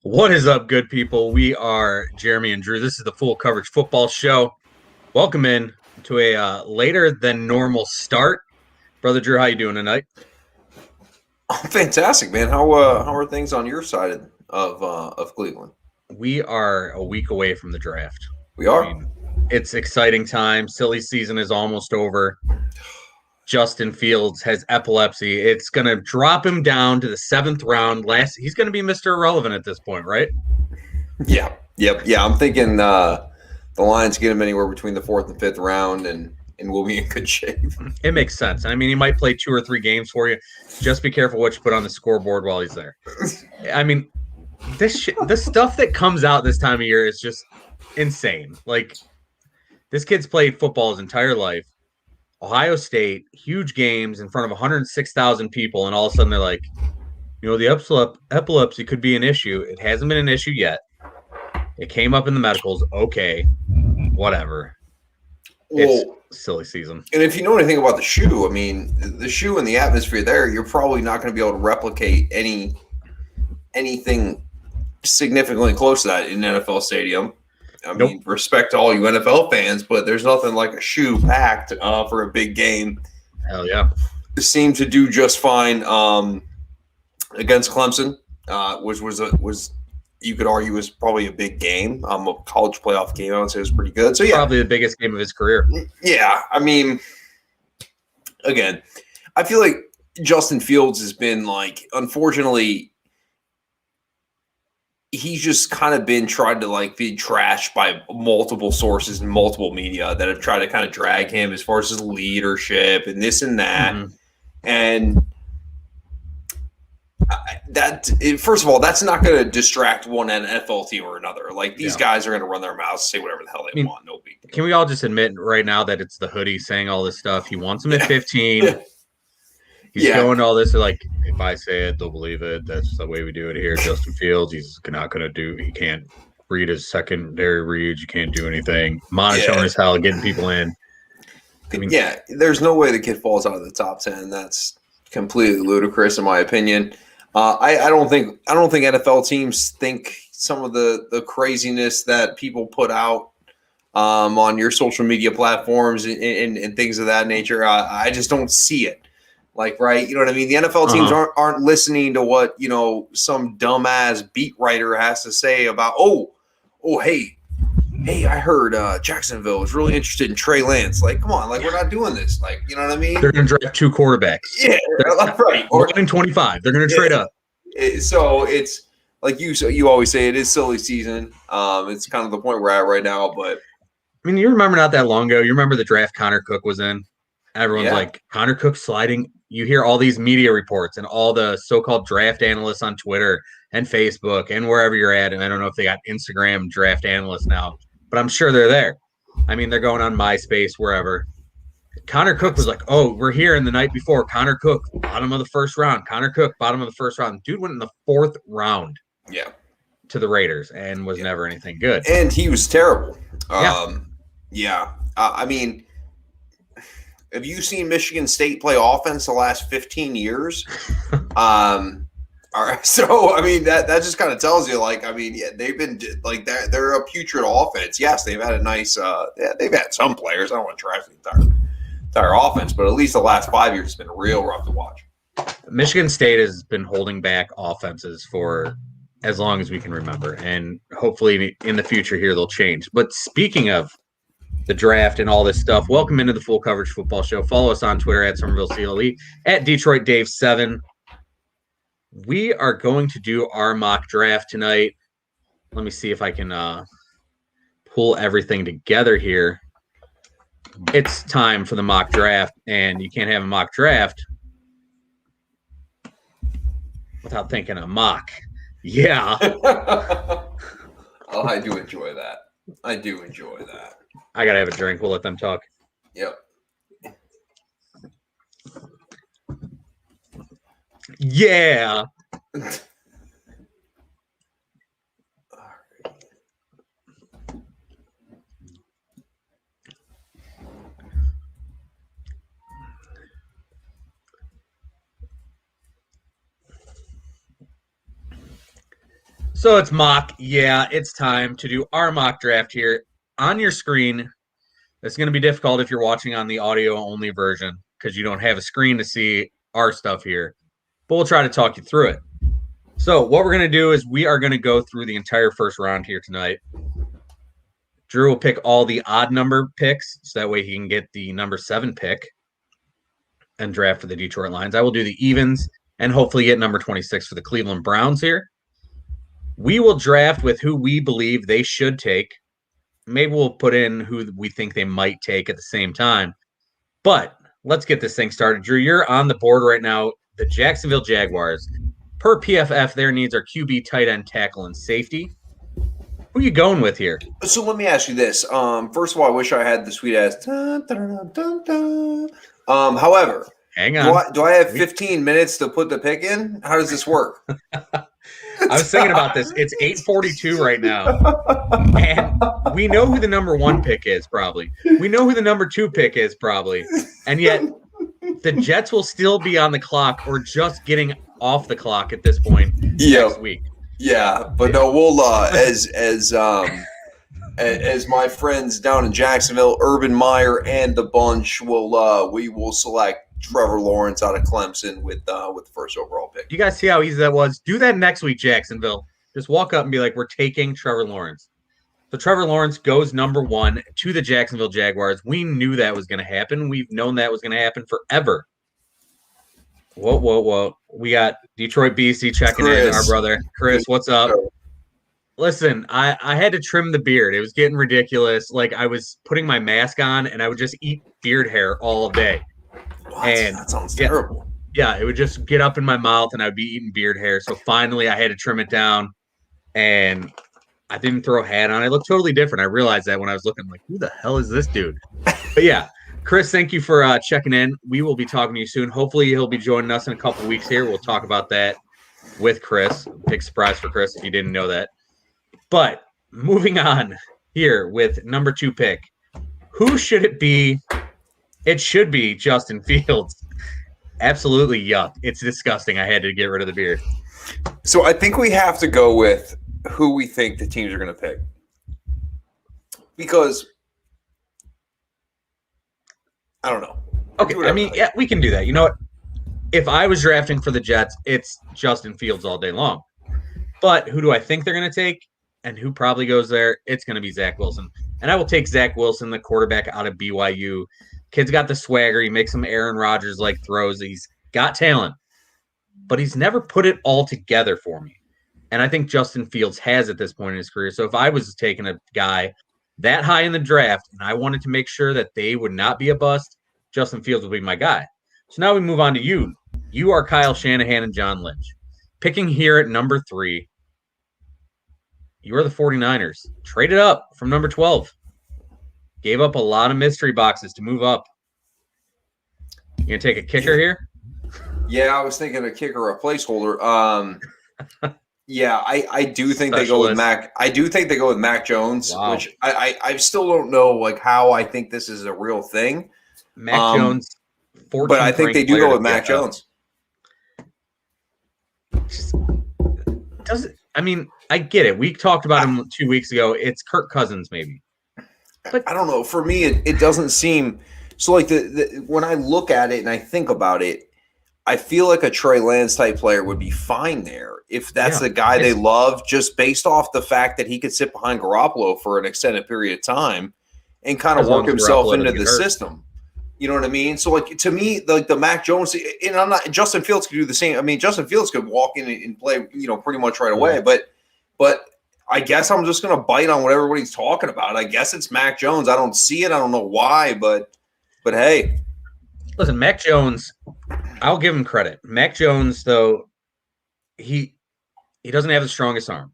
What is up, good people? We are Jeremy and Drew. This is the Full Coverage Football Show. Welcome in to a later than normal start, brother Drew. How you doing tonight? I'm fantastic, man. How are things on your side of Cleveland? We are a week away from the draft. We I are. mean, it's exciting time. Silly season is almost over. Justin Fields has epilepsy. It's going to drop him down to the seventh round. He's going to be Mr. Irrelevant at this point, right? Yeah. Yep. Yeah. I'm thinking the Lions get him anywhere between the fourth and fifth round, and we'll be in good shape. It makes sense. I mean, he might play 2 or 3 games for you. Just be careful what you put on the scoreboard while he's there. I mean, the stuff that comes out this time of year is just insane. Like, this kid's played football his entire life. Ohio State, huge games in front of 106,000 people, and all of a sudden they're like, the epilepsy could be an issue. It hasn't been an issue yet. It came up in the medicals. Okay, whatever. It's silly season. And if you know anything about the shoe, I mean, the shoe and the atmosphere there, you're probably not going to be able to replicate anything significantly close to that in an NFL stadium. I mean, respect to all you NFL fans, but there's nothing like a shoe packed for a big game. Hell yeah. Seemed to do just fine against Clemson, which was you could argue was probably a big game. A college playoff game, I would say, was pretty good. So yeah, probably the biggest game of his career. Yeah, I mean, again, I feel like Justin Fields has been like, unfortunately, he's just kind of been tried to be trashed by multiple sources and multiple media that have tried to kind of drag him as far as his leadership and this and that. Mm-hmm. And first of all, that's not going to distract one NFL team or another. Like, these guys are going to run their mouths, say whatever the hell they want. No big deal. Can we all just admit right now that it's the hoodie saying all this stuff? He wants him at 15. He's going to all this. Like, if I say it, they'll believe it. That's the way we do it here. Justin Fields, he's not going to do. He can't read his secondary reads. You can't do anything. Monotone as hell, getting people in. I mean, there's no way the kid falls out of the top 10. That's completely ludicrous, in my opinion. I don't think NFL teams think some of the craziness that people put out on your social media platforms and things of that nature. I just don't see it. Like, right, you know what I mean? The NFL teams aren't listening to what, some dumbass beat writer has to say about, hey, I heard Jacksonville is really interested in Trey Lance. Like, come on, like, we're not doing this. Like, you know what I mean? They're going to draft 2 quarterbacks. Yeah, right. Or in 25, they're going to trade up. So it's like you always say, it is silly season. It's kind of the point we're at right now. But I mean, you remember not that long ago, you remember the draft Connor Cook was in? Everyone's like, Connor Cook sliding. You hear all these media reports and all the so-called draft analysts on Twitter and Facebook and wherever you're at. And I don't know if they got Instagram draft analysts now, but I'm sure they're there. I mean, they're going on MySpace, wherever. Connor Cook was like, we're here in the night before. Connor Cook, bottom of the first round. Connor Cook, bottom of the first round. Dude went in the 4th round to the Raiders and was never anything good. And he was terrible. I mean, have you seen Michigan State play offense the last 15 years? All right, so I mean that just kind of tells you, like, I mean, they've been like they're a putrid offense. Yes, they've had a nice, they've had some players. I don't want to trash the entire offense, but at least the last 5 years has been real rough to watch. Michigan State has been holding back offenses for as long as we can remember, and hopefully in the future here they'll change. But speaking of the draft and all this stuff, welcome into the Full Coverage Football Show. Follow us on Twitter at SomervilleCLE, at DetroitDave7. We are going to do our mock draft tonight. Let me see if I can pull everything together here. It's time for the mock draft, and you can't have a mock draft without thinking a mock. Yeah. I do enjoy that. I got to have a drink. We'll let them talk. Yep. Yeah. So it's mock. Yeah, it's time to do our mock draft here on your screen. It's going to be difficult if you're watching on the audio only version because you don't have a screen to see our stuff here. But we'll try to talk you through it. So what we're going to do is we are going to go through the entire first round here tonight. Drew will pick all the odd number picks, so that way he can get the number 7 pick and draft for the Detroit Lions. I will do the evens and hopefully get number 26 for the Cleveland Browns here. We will draft with who we believe they should take. Maybe we'll put in who we think they might take at the same time. But let's get this thing started. Drew, you're on the board right now. The Jacksonville Jaguars. Per PFF, their needs are QB, tight end, tackle, and safety. Who are you going with here? So let me ask you this. First of all, I wish I had the sweet ass. However, hang on. Do I have 15 minutes to put the pick in? How does this work? I was thinking about this. It's 8:42 right now. And we know who the number 1 pick is, probably. We know who the number 2 pick is, probably. And yet, the Jets will still be on the clock or just getting off the clock at this point next week. Yeah, but no, we'll as my friends down in Jacksonville, Urban Meyer and the bunch we will select Trevor Lawrence out of Clemson with the first overall pick. You guys see how easy that was? Do that next week, Jacksonville. Just walk up and be like, "We're taking Trevor Lawrence." So Trevor Lawrence goes number 1 to the Jacksonville Jaguars. We knew that was going to happen. We've known that was going to happen forever. Whoa. We got Detroit BC checking in, our brother. Chris, what's up? Listen, I had to trim the beard. It was getting ridiculous. Like, I was putting my mask on, and I would just eat beard hair all day. What? And that sounds terrible. Yeah, it would just get up in my mouth, and I'd be eating beard hair. So finally, I had to trim it down, and I didn't throw a hat on. It looked totally different. I realized that when I was looking, like, who the hell is this dude? But yeah. Chris, thank you for checking in. We will be talking to you soon. Hopefully, he'll be joining us in a couple of weeks here. We'll talk about that with Chris. Big surprise for Chris if you didn't know that. But moving on here with number 2 pick. Who should it be? It should be Justin Fields. Absolutely yuck. It's disgusting. I had to get rid of the beard. So I think we have to go with who we think the teams are going to pick. Because I don't know. Okay, I mean, yeah, we can do that. You know what? If I was drafting for the Jets, it's Justin Fields all day long. But who do I think they're going to take and who probably goes there? It's going to be Zach Wilson. And I will take Zach Wilson, the quarterback out of BYU. Kid's got the swagger. He makes some Aaron Rodgers-like throws. He's got talent. But he's never put it all together for me. And I think Justin Fields has at this point in his career. So if I was taking a guy that high in the draft, and I wanted to make sure that they would not be a bust, Justin Fields would be my guy. So now we move on to you. You are Kyle Shanahan and John Lynch. Picking here at number 3, you are the 49ers. Traded up from number 12. Gave up a lot of mystery boxes to move up. You going to take a kicker here? Yeah, I was thinking a kicker or a placeholder. Yeah, I do think they go with Mac. I do think they go with Mac Jones, which I still don't know like how I think this is a real thing. Mac Jones, 14th but I think they do go with Mac Jones. I mean, I get it. We talked about him 2 weeks ago. It's Kirk Cousins, maybe. But I don't know. For me, it doesn't seem so. Like when I look at it and I think about it, I feel like a Trey Lance type player would be fine there if that's the guy they love, just based off the fact that he could sit behind Garoppolo for an extended period of time and kind of work himself into the system. You know what I mean? So, like, to me, like the Mac Jones, and I'm not, Justin Fields could do the same. I mean, Justin Fields could walk in and play, you know, pretty much right away. But I guess I'm just going to bite on what everybody's talking about. I guess it's Mac Jones. I don't see it. I don't know why, but hey. Listen, Mac Jones, I'll give him credit. Mac Jones, though, he doesn't have the strongest arm.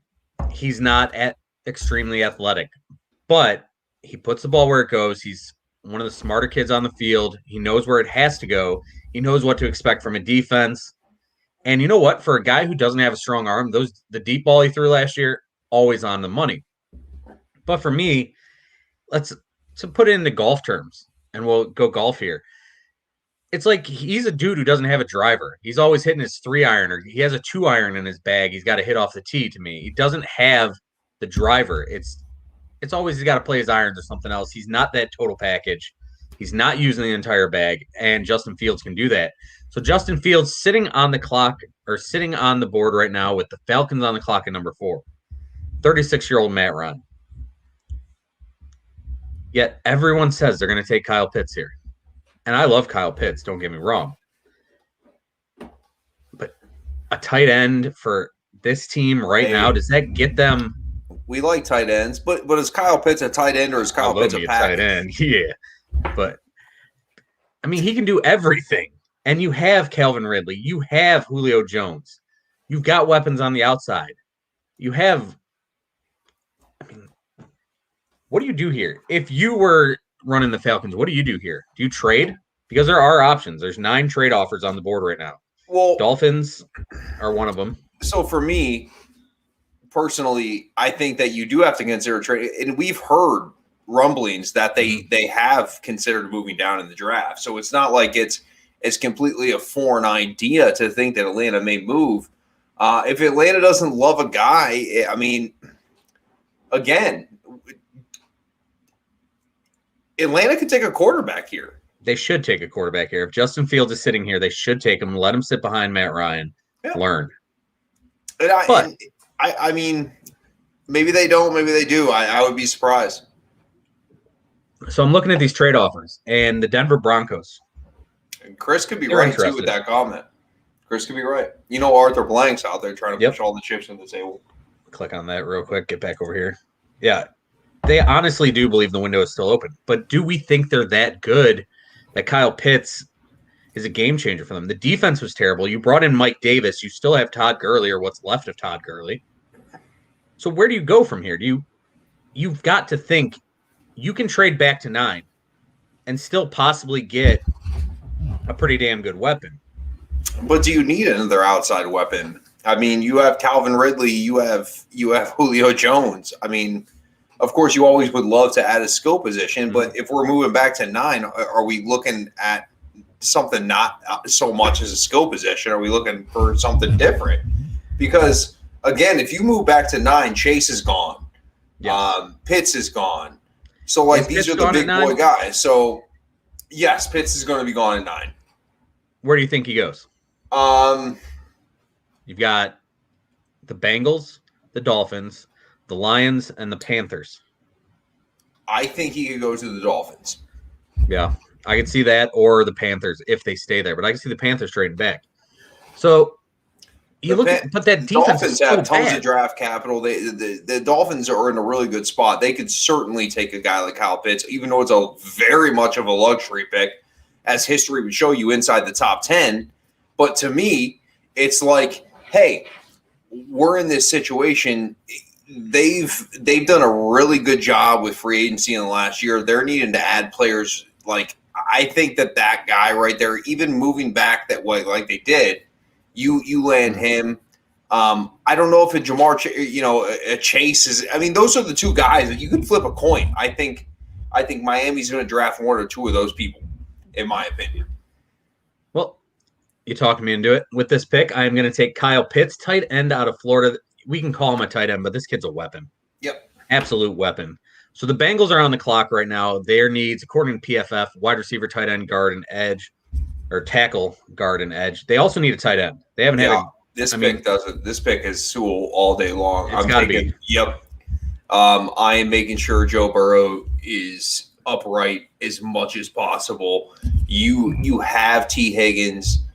He's not extremely athletic, but he puts the ball where it goes. He's one of the smarter kids on the field. He knows where it has to go. He knows what to expect from a defense. And you know what? For a guy who doesn't have a strong arm, the deep ball he threw last year, always on the money. But for me, let's put it into golf terms, and we'll go golf here. it's like he's a dude who doesn't have a driver. He's always hitting his 3-iron, or he has a 2-iron in his bag. He's got to hit off the tee. To me, he doesn't have the driver. It's always he's got to play his irons or something else. He's not that total package. He's not using the entire bag, and Justin Fields can do that. So Justin Fields sitting on the clock or sitting on the board right now with the Falcons on the clock at number 4. 36-year-old Matt Ryan. Yet everyone says they're going to take Kyle Pitts here. And I love Kyle Pitts, don't get me wrong. But a tight end for this team right now, does that get them? We like tight ends, but is Kyle Pitts a tight end or is Kyle Pitts a tight end? Yeah. But, I mean, he can do everything. And you have Calvin Ridley. You have Julio Jones. You've got weapons on the outside. You have, I mean, what do you do here? If you were running the Falcons, what do you do here? Do you trade? Because there are options. There's 9 trade offers on the board right now. Well, Dolphins are one of them. So for me, personally, I think that you do have to consider trade. And we've heard rumblings that they have considered moving down in the draft. So it's not like it's completely a foreign idea to think that Atlanta may move. If Atlanta doesn't love a guy, I mean, again, Atlanta could take a quarterback here. They should take a quarterback here. If Justin Fields is sitting here, they should take him, let him sit behind Matt Ryan, learn. I mean, maybe they don't, maybe they do. I would be surprised. So I'm looking at these trade offers, and the Denver Broncos. And Chris could be right, too, with that comment. Chris could be right. You know, Arthur Blank's out there trying to push all the chips on the table. Click on that real quick. Get back over here. Yeah. They honestly do believe the window is still open. But do we think they're that good that Kyle Pitts is a game changer for them? The defense was terrible. You brought in Mike Davis. You still have Todd Gurley, or what's left of Todd Gurley. So where do you go from here? You've got to think you can trade back to 9 and still possibly get a pretty damn good weapon. But do you need another outside weapon? I mean, you have Calvin Ridley, you have Julio Jones. I mean, of course, you always would love to add a skill position, but if we're moving back to 9, are we looking at something not so much as a skill position? Are we looking for something different? Because, again, if you move back to 9, Chase is gone. Yes. Pitts is gone. So, like, these are the big boy guys. So, yes, Pitts is going to be gone at 9. Where do you think he goes? You've got the Bengals, the Dolphins, the Lions, and the Panthers. I think he could go to the Dolphins. Yeah, I could see that, or the Panthers if they stay there. But I can see the Panthers trading back. So you look at, but that defense Dolphins is so have tons bad. of draft capital. The Dolphins are in a really good spot. They could certainly take a guy like Kyle Pitts, even though it's a very much of a luxury pick, as history would show you, inside the top 10. But to me, it's like, hey, we're in this situation. They've done a really good job with free agency in the last year. They're needing to add players. Like, I think that guy right there, even moving back that way like they did, you land him. I don't know if a a Chase is. I mean, those are the 2 guys that you could flip a coin. I think Miami's going to draft 1 or 2 of those people, in my opinion. Well, you talked me into it. With this pick, I am going to take Kyle Pitts, tight end out of Florida. We can call him a tight end, but this kid's a weapon. Yep. Absolute weapon. So the Bengals are on the clock right now. Their needs, according to PFF, wide receiver, tight end, guard, and edge, or tackle, guard, and edge. They also need a tight end. They haven't had this pick doesn't. This pick is Sewell all day long. It's got to be. Yep. I am making sure Joe Burrow is upright as much as possible. You have T. Higgins.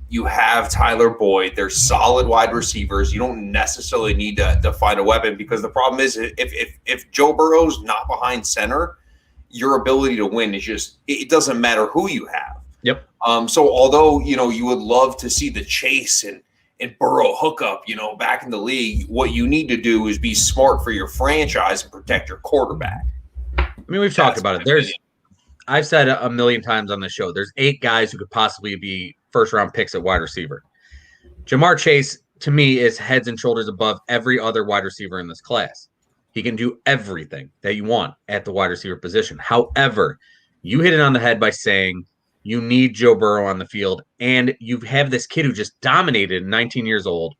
You have Tyler Boyd. They're solid wide receivers. You don't necessarily need to find a weapon, because the problem is if Joe Burrow's not behind center, your ability to win is just, it doesn't matter who you have. Yep. So although, you would love to see the Chase and Burrow hookup, back in the league, what you need to do is be smart for your franchise and protect your quarterback. I mean, we've talked about it. I've said a million times on the show, there's 8 guys who could possibly be first-round picks at wide receiver. Jamar Chase, to me, is heads and shoulders above every other wide receiver in this class. He can do everything that you want at the wide receiver position. However, you hit it on the head by saying You need Joe Burrow on the field, and you have this kid who just dominated, 19 years old,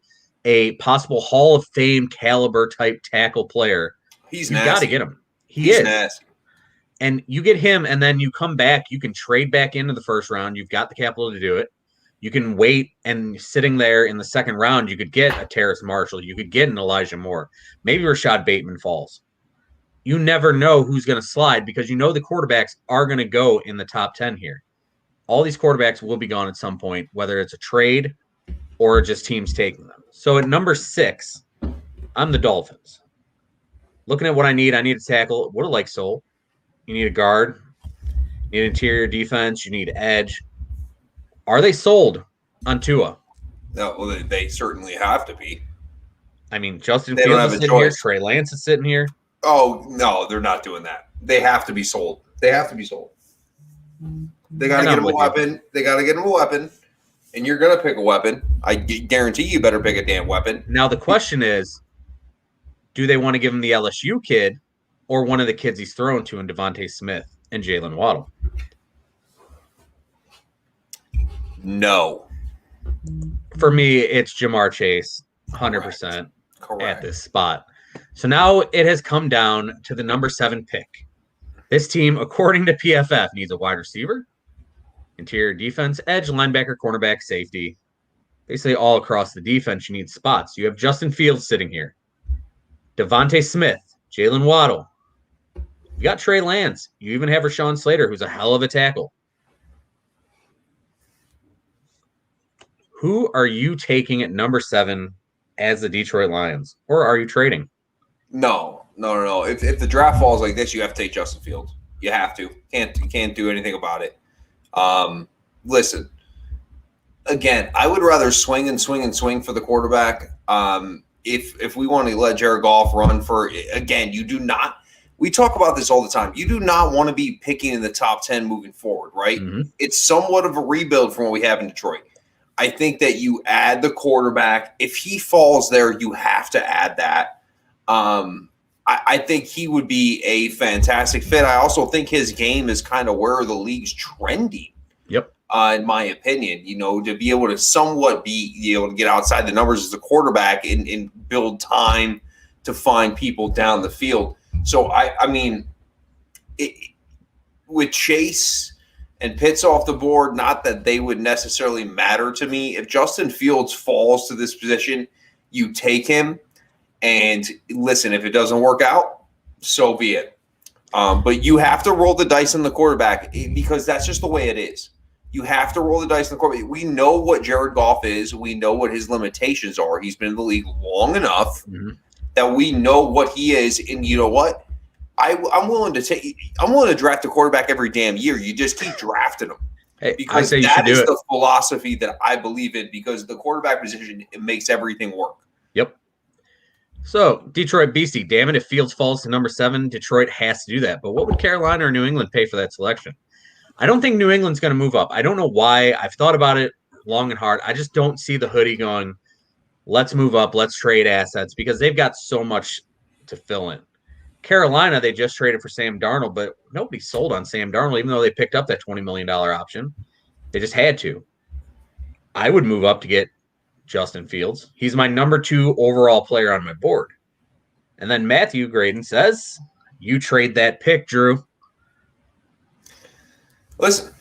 a possible Hall of Fame caliber type tackle player. He's You've got to get him. He's is. nasty. And you get him, and then you come back. You can trade back into the first round. You've got the capital to do it. You can wait, and sitting there in the second round, you could get a Terrace Marshall. You could get an Elijah Moore. Maybe Rashad Bateman falls. You never know who's going to slide because you know the quarterbacks are going to go in the top 10 here. All these quarterbacks will be gone at some point, whether it's a trade or just teams taking them. So at number 6, I'm the Dolphins. Looking at what I need a tackle. What a like soul. You need a guard. You need interior defense. You need edge. Are they sold on Tua? No, well, they certainly have to be. I mean, Justin Fields is sitting here. Trey Lance is sitting here. Oh, no, they're not doing that. They have to be sold. They have to be sold. They got to get him a weapon. They got to get him a weapon. And you're going to pick a weapon. I guarantee you better pick a damn weapon. Now, the question is, do they want to give him the LSU kid or one of the kids he's thrown to in Devontae Smith and Jalen Waddle? No. For me, it's Jamar Chase, 100% at this spot. So now it has come down to the number 7 pick. This team, according to PFF, needs a wide receiver, interior defense, edge, linebacker, cornerback, safety. Basically all across the defense, you need spots. You have Justin Fields sitting here. Devontae Smith, Jalen Waddle. You got Trey Lance. You even have Rashawn Slater, who's a hell of a tackle. Who are you taking at number 7 as the Detroit Lions? Or are you trading? No. If the draft falls like this, you have to take Justin Fields. You have to. You can't do anything about it. Listen, again, I would rather swing for the quarterback. If we want to let Jared Goff run again, you do not. We talk about this all the time. You do not want to be picking in the top 10 moving forward, right? Mm-hmm. It's somewhat of a rebuild from what we have in Detroit. I think that you add the quarterback. If he falls there, you have to add that. I think he would be a fantastic fit. I also think his game is kind of where the league's trending. Yep. In my opinion, to be able to somewhat be able to get outside the numbers as a quarterback and build time to find people down the field. So, I mean, with Chase and Pitts off the board, not that they would necessarily matter to me. If Justin Fields falls to this position, you take him. And listen, if it doesn't work out, so be it. But you have to roll the dice on the quarterback because that's just the way it is. You have to roll the dice on the quarterback. We know what Jared Goff is. We know what his limitations are. He's been in the league long enough that we know what he is. And you know what? I'm willing to draft a quarterback every damn year. You just keep drafting them. Hey, because that is the philosophy that I believe in because the quarterback position, it makes everything work. Yep. So, Detroit Beastie, damn it, if Fields falls to number 7, Detroit has to do that. But what would Carolina or New England pay for that selection? I don't think New England's going to move up. I don't know why. I've thought about it long and hard. I just don't see the hoodie going, let's move up, let's trade assets, because they've got so much to fill in. Carolina, they just traded for Sam Darnold, but nobody sold on Sam Darnold, even though they picked up that $20 million option. They just had to. I would move up to get Justin Fields. He's my number 2 overall player on my board. And then Matthew Graydon says, you trade that pick, Drew. Listen,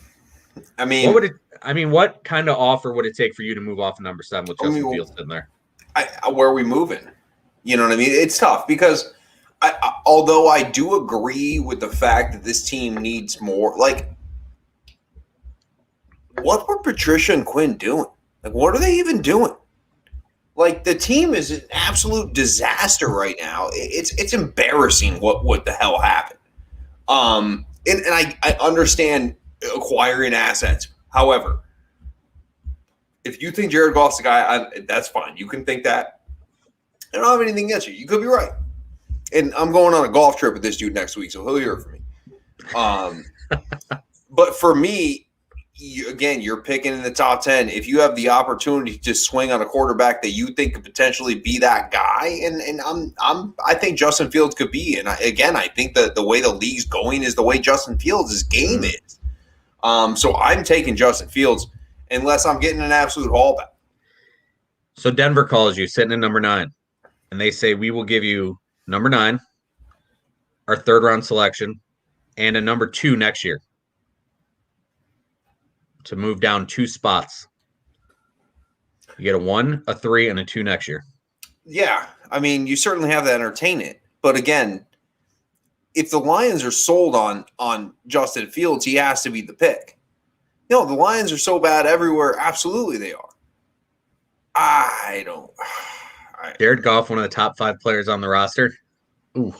what kind of offer would it take for you to move off number 7 with Justin Fields in there? Where are we moving? You know what I mean? It's tough because although I do agree with the fact that this team needs more, like, what were Patricia and Quinn doing? Like, what are they even doing? Like, the team is an absolute disaster right now. It's embarrassing what the hell happened. And I understand acquiring assets. However, if you think Jared Goff's the guy, that's fine. You can think that. I don't have anything against you. You could be right. And I'm going on a golf trip with this dude next week, so he'll hear it from me. But for me, you're picking in the top 10. If you have the opportunity to swing on a quarterback that you think could potentially be that guy, and I think Justin Fields could be. And I think that the way the league's going is the way Justin Fields' game is. So I'm taking Justin Fields unless I'm getting an absolute haul back. So Denver calls you sitting in number 9, and they say, we will give you number 9, our 3rd-round selection, and a number 2 next year to move down 2 spots. You get a 1, a 3, and a 2 next year. Yeah, I mean, you certainly have to entertain it. But again, if the Lions are sold on Justin Fields, he has to be the pick. No, the Lions are so bad everywhere. Absolutely, they are. I don't. Jared Goff, one of the top 5 players on the roster. Ooh.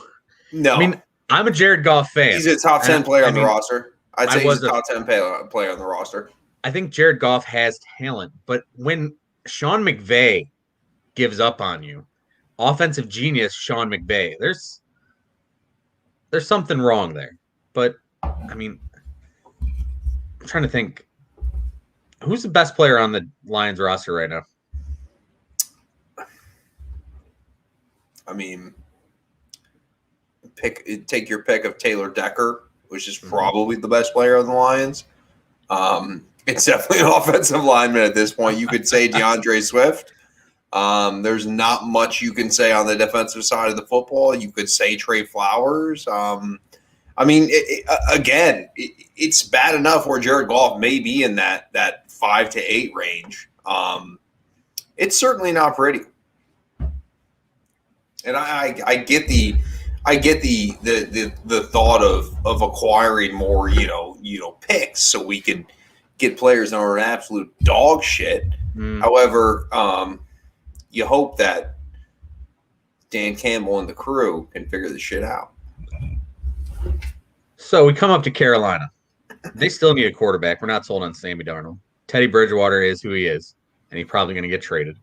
No. I mean, I'm a Jared Goff fan. He's a top 10 player on the roster. I'd say he's a top 10 player on the roster. I think Jared Goff has talent, but when Sean McVay gives up on you, offensive genius Sean McVay, there's something wrong there. But, I mean, I'm trying to think. Who's the best player on the Lions roster right now? I mean, take your pick of Taylor Decker, which is probably the best player on the Lions. It's definitely an offensive lineman at this point. You could say DeAndre Swift. There's not much you can say on the defensive side of the football. You could say Trey Flowers. I mean, it's bad enough where Jared Goff may be in that 5 to 8 range. It's certainly not pretty. And I get the thought of acquiring more, picks so we can get players that are an absolute dog shit. However, you hope that Dan Campbell and the crew can figure this shit out. So we come up to Carolina. They still need a quarterback. We're not sold on Sammy Darnold. Teddy Bridgewater is who he is, and he's probably going to get traded.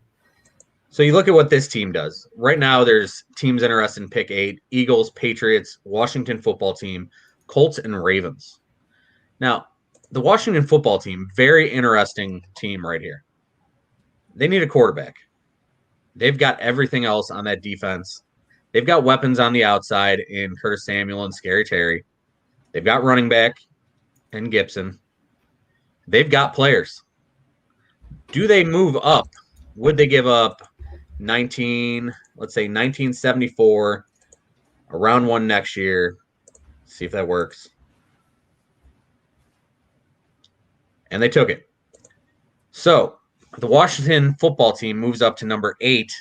So you look at what this team does. Right now, there's teams interested in pick 8, Eagles, Patriots, Washington football team, Colts, and Ravens. Now, the Washington football team, very interesting team right here. They need a quarterback. They've got everything else on that defense. They've got weapons on the outside in Curtis Samuel and Scary Terry. They've got running back and Gibson. They've got players. Do they move up? Would they give up 1974, a round 1 next year? See if that works. And they took it. So the Washington football team moves up to number 8.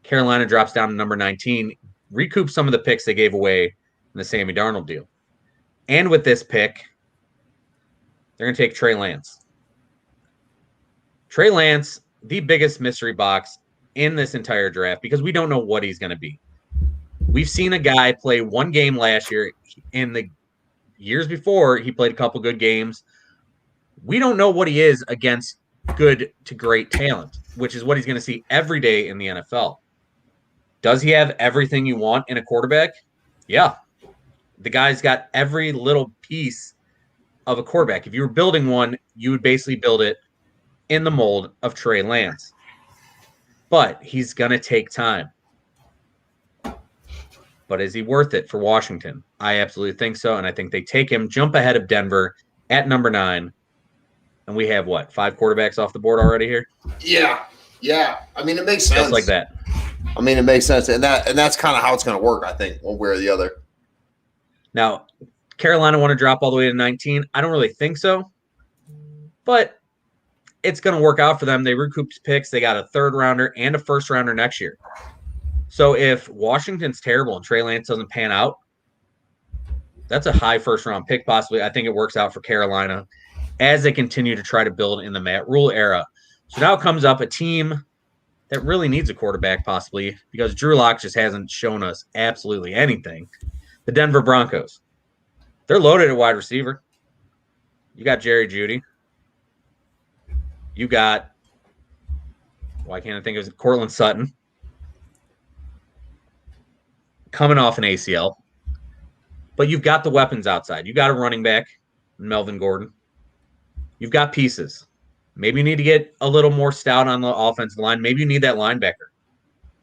Carolina drops down to number 19, recoups some of the picks they gave away in the Sammy Darnold deal. And with this pick, they're going to take Trey Lance. Trey Lance, the biggest mystery box in this entire draft because we don't know what he's going to be. We've seen a guy play 1 game last year. In the years before, he played a couple good games. We don't know what he is against good to great talent, which is what he's going to see every day in the NFL. Does he have everything you want in a quarterback? Yeah. The guy's got every little piece of a quarterback. If you were building one, you would basically build it in the mold of Trey Lance. But he's going to take time. But is he worth it for Washington? I absolutely think so, and I think they take him, jump ahead of Denver at number 9. And we have, 5 quarterbacks off the board already here? Yeah. I mean, it makes sense. Just like that. I mean, it makes sense. And that's kind of how it's going to work, I think, one way or the other. Now, Carolina want to drop all the way to 19. I don't really think so. But it's going to work out for them. They recouped picks. They got a 3rd rounder and a 1st rounder next year. So if Washington's terrible and Trey Lance doesn't pan out, that's a high 1st round pick possibly. I think it works out for Carolina as they continue to try to build in the Matt Rule era. So now comes up a team that really needs a quarterback possibly because Drew Lock just hasn't shown us absolutely anything. The Denver Broncos. They're loaded at wide receiver. You got Jerry Jeudy. You got, why can't I think of it? Cortland Sutton. Coming off an ACL. But you've got the weapons outside. You got a running back, Melvin Gordon. You've got pieces. Maybe you need to get a little more stout on the offensive line. Maybe you need that linebacker.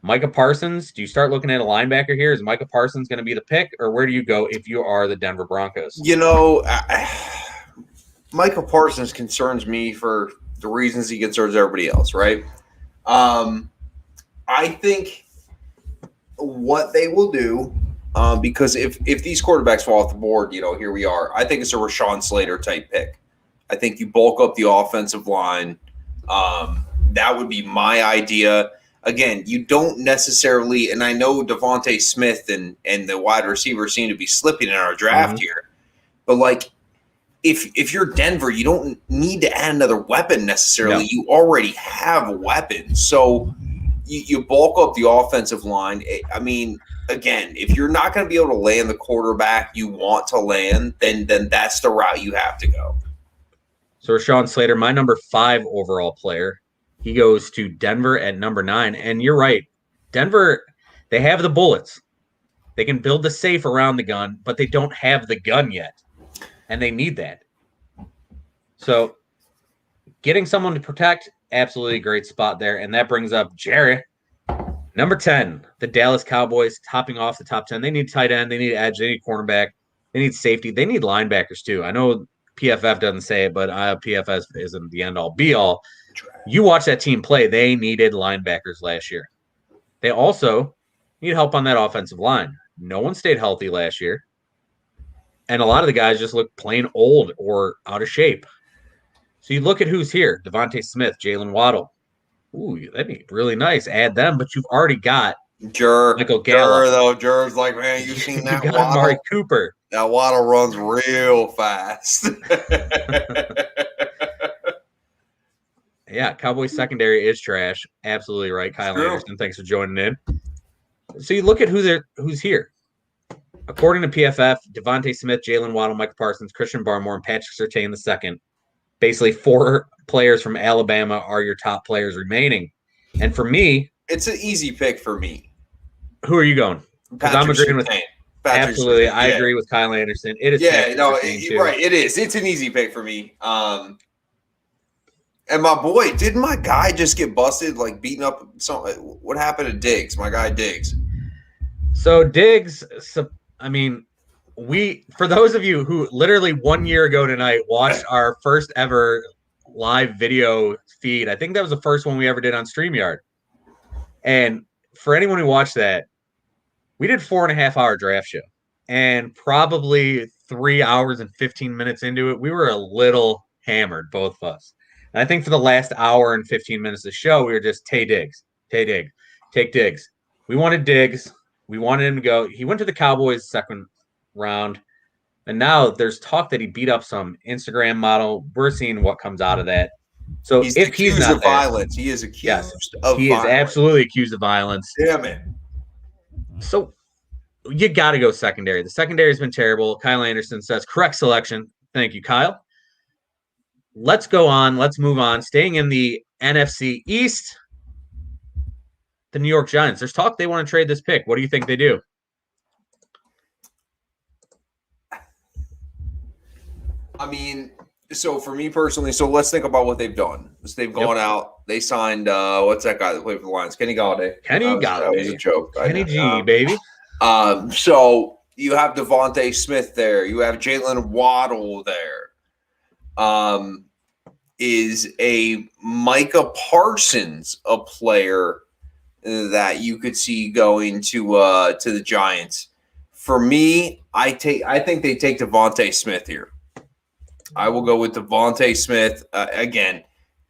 Micah Parsons, do you start looking at a linebacker here? Is Micah Parsons going to be the pick, or where do you go if you are the Denver Broncos? Micah Parsons concerns me for the reasons he concerns everybody else, right? I think what they will do, because if these quarterbacks fall off the board, here we are. I think it's a Rashawn Slater type pick. I think you bulk up the offensive line. That would be my idea. Again, you don't necessarily, and I know Devontae Smith and the wide receivers seem to be slipping in our draft here, but like if you're Denver, you don't need to add another weapon necessarily. No. You already have a weapon, so you bulk up the offensive line. I mean, again, if you're not going to be able to land the quarterback you want to land, then that's the route you have to go. So Rashawn Slater, my number 5 overall player, he goes to Denver at number 9. And you're right. Denver, they have the bullets. They can build the safe around the gun, but they don't have the gun yet. And they need that. So getting someone to protect, absolutely great spot there. And that brings up Jerry. Number 10, the Dallas Cowboys, topping off the top 10. They need tight end. They need edge. They need cornerback. They need safety. They need linebackers too. I know PFF doesn't say it, but PFF isn't the end-all, be-all. You watch that team play. They needed linebackers last year. They also need help on that offensive line. No one stayed healthy last year. And a lot of the guys just look plain old or out of shape. So you look at who's here. Devontae Smith, Jalen Waddle. Ooh, that'd be really nice. Add them, but you've already got Michael Gallup. Jer's like, man, you've seen that Waddle. Amari Cooper. That Waddle runs real fast. Yeah, Cowboys secondary is trash. Absolutely right, Kyle Anderson. Thanks for joining in. So you look at who's here. According to PFF, Devontae Smith, Jalen Waddle, Michael Parsons, Christian Barmore, and Patrick Surtain II. Basically, 4 players from Alabama are your top players remaining. And for me, it's an easy pick for me. Who are you going? Because I'm agreeing with absolutely. I agree with Kyle Anderson. It is right. It is. It's an easy pick for me. And my boy, didn't my guy just get busted, like beating up? What happened to Diggs? My guy Diggs. So Diggs, I mean, for those of you who literally 1 year ago tonight watched our first ever live video feed, I think that was the first one we ever did on StreamYard. And for anyone who watched that, we did 4.5-hour draft show. And probably 3 hours and 15 minutes into it, we were a little hammered, both of us. And I think for the last hour and 15 minutes of the show, we were just take Diggs. We wanted Diggs. We wanted him to go. He went to the Cowboys second round. And now there's talk that he beat up some Instagram model. We're seeing what comes out of that. So he's accused of violence. He is accused of violence. He is absolutely accused of violence. Damn it. So you got to go secondary. The secondary has been terrible. Kyle Anderson says correct selection. Thank you, Kyle. Let's go on. Let's move on. Staying in the NFC East, the New York Giants. There's talk they want to trade this pick. What do you think they do? I mean, so for me personally, so let's think about what they've done. So they've gone out. They signed, what's that guy that played for the Lions? Kenny Galladay. That was a joke. Kenny G, baby. So you have Devontae Smith there. You have Jalen Waddle there. Is a Micah Parsons a player that you could see going to the Giants? For me, I think they take Devontae Smith here. I will go with Devontae Smith again.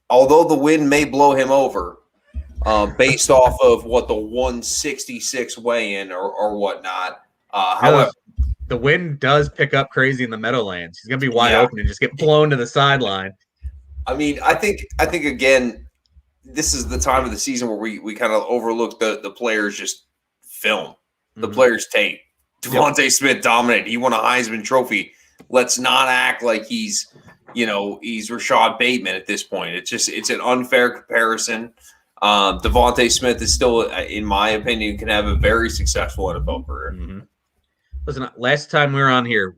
Although the wind may blow him over, based off of what the 166 weigh-in or whatnot. However, the wind does pick up crazy in the Meadowlands. He's gonna be wide open and just get blown to the sideline. I mean, I think again, this is the time of the season where we kind of overlook the players' just film, the players' tape. Devontae Smith dominated. He won a Heisman Trophy. Let's not act like he's Rashad Bateman at this point. It's an unfair comparison. Devontae Smith is still, in my opinion, can have a very successful NFL career. Mm-hmm. Listen, last time we were on here,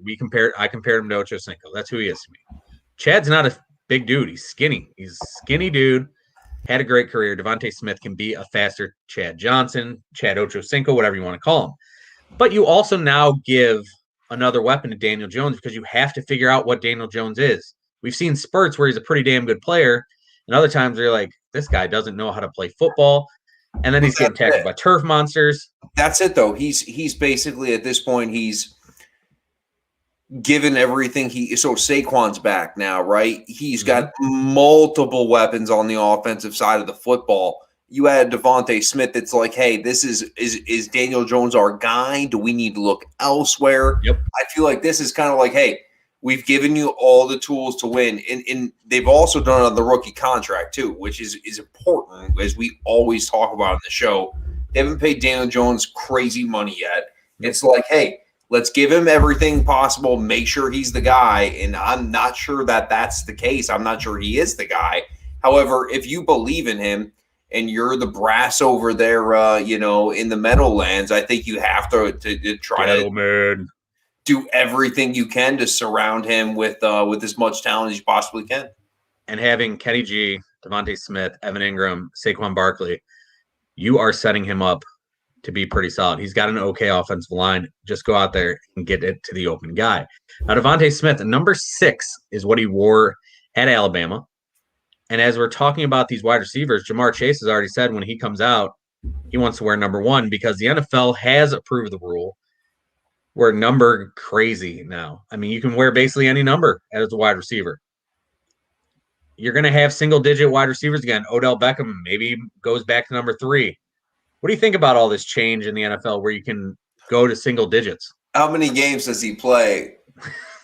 I compared him to Ocho Cinco. That's who he is to me. Chad's not a big dude. He's skinny. He's a skinny dude. Had a great career. Devontae Smith can be a faster Chad Johnson, Chad Ocho Cinco, whatever you want to call him. But you also now give another weapon to Daniel Jones because you have to figure out what Daniel Jones is. We've seen spurts where he's a pretty damn good player, and other times where you're like, this guy doesn't know how to play football, and then he's getting tackled by turf monsters. That's it, though. He's basically, at this point, he's given everything so Saquon's back now, right? He's got multiple weapons on the offensive side of the football. You add Devontae Smith, it's like, hey, this is Daniel Jones our guy? Do we need to look elsewhere? Yep. I feel like this is kind of like, hey, we've given you all the tools to win. And they've also done it on the rookie contract, too, which is important, as we always talk about on the show. They haven't paid Daniel Jones crazy money yet. It's like, hey, let's give him everything possible, make sure he's the guy. And I'm not sure that that's the case. I'm not sure he is the guy. However, if you believe in him and you're the brass over there, in the Meadowlands, I think you have to try to do everything you can to surround him with as much talent as you possibly can. And having Kenny G, Devontae Smith, Evan Ingram, Saquon Barkley, you are setting him up to be pretty solid. He's got an okay offensive line. Just go out there and get it to the open guy. Now, Devontae Smith, number 6 is what he wore at Alabama. And as we're talking about these wide receivers, Jamar Chase has already said when he comes out, he wants to wear number 1 because the NFL has approved the rule. We're number crazy now. I mean, you can wear basically any number as a wide receiver. You're going to have single-digit wide receivers again. Odell Beckham maybe goes back to number 3. What do you think about all this change in the NFL where you can go to single digits? How many games does he play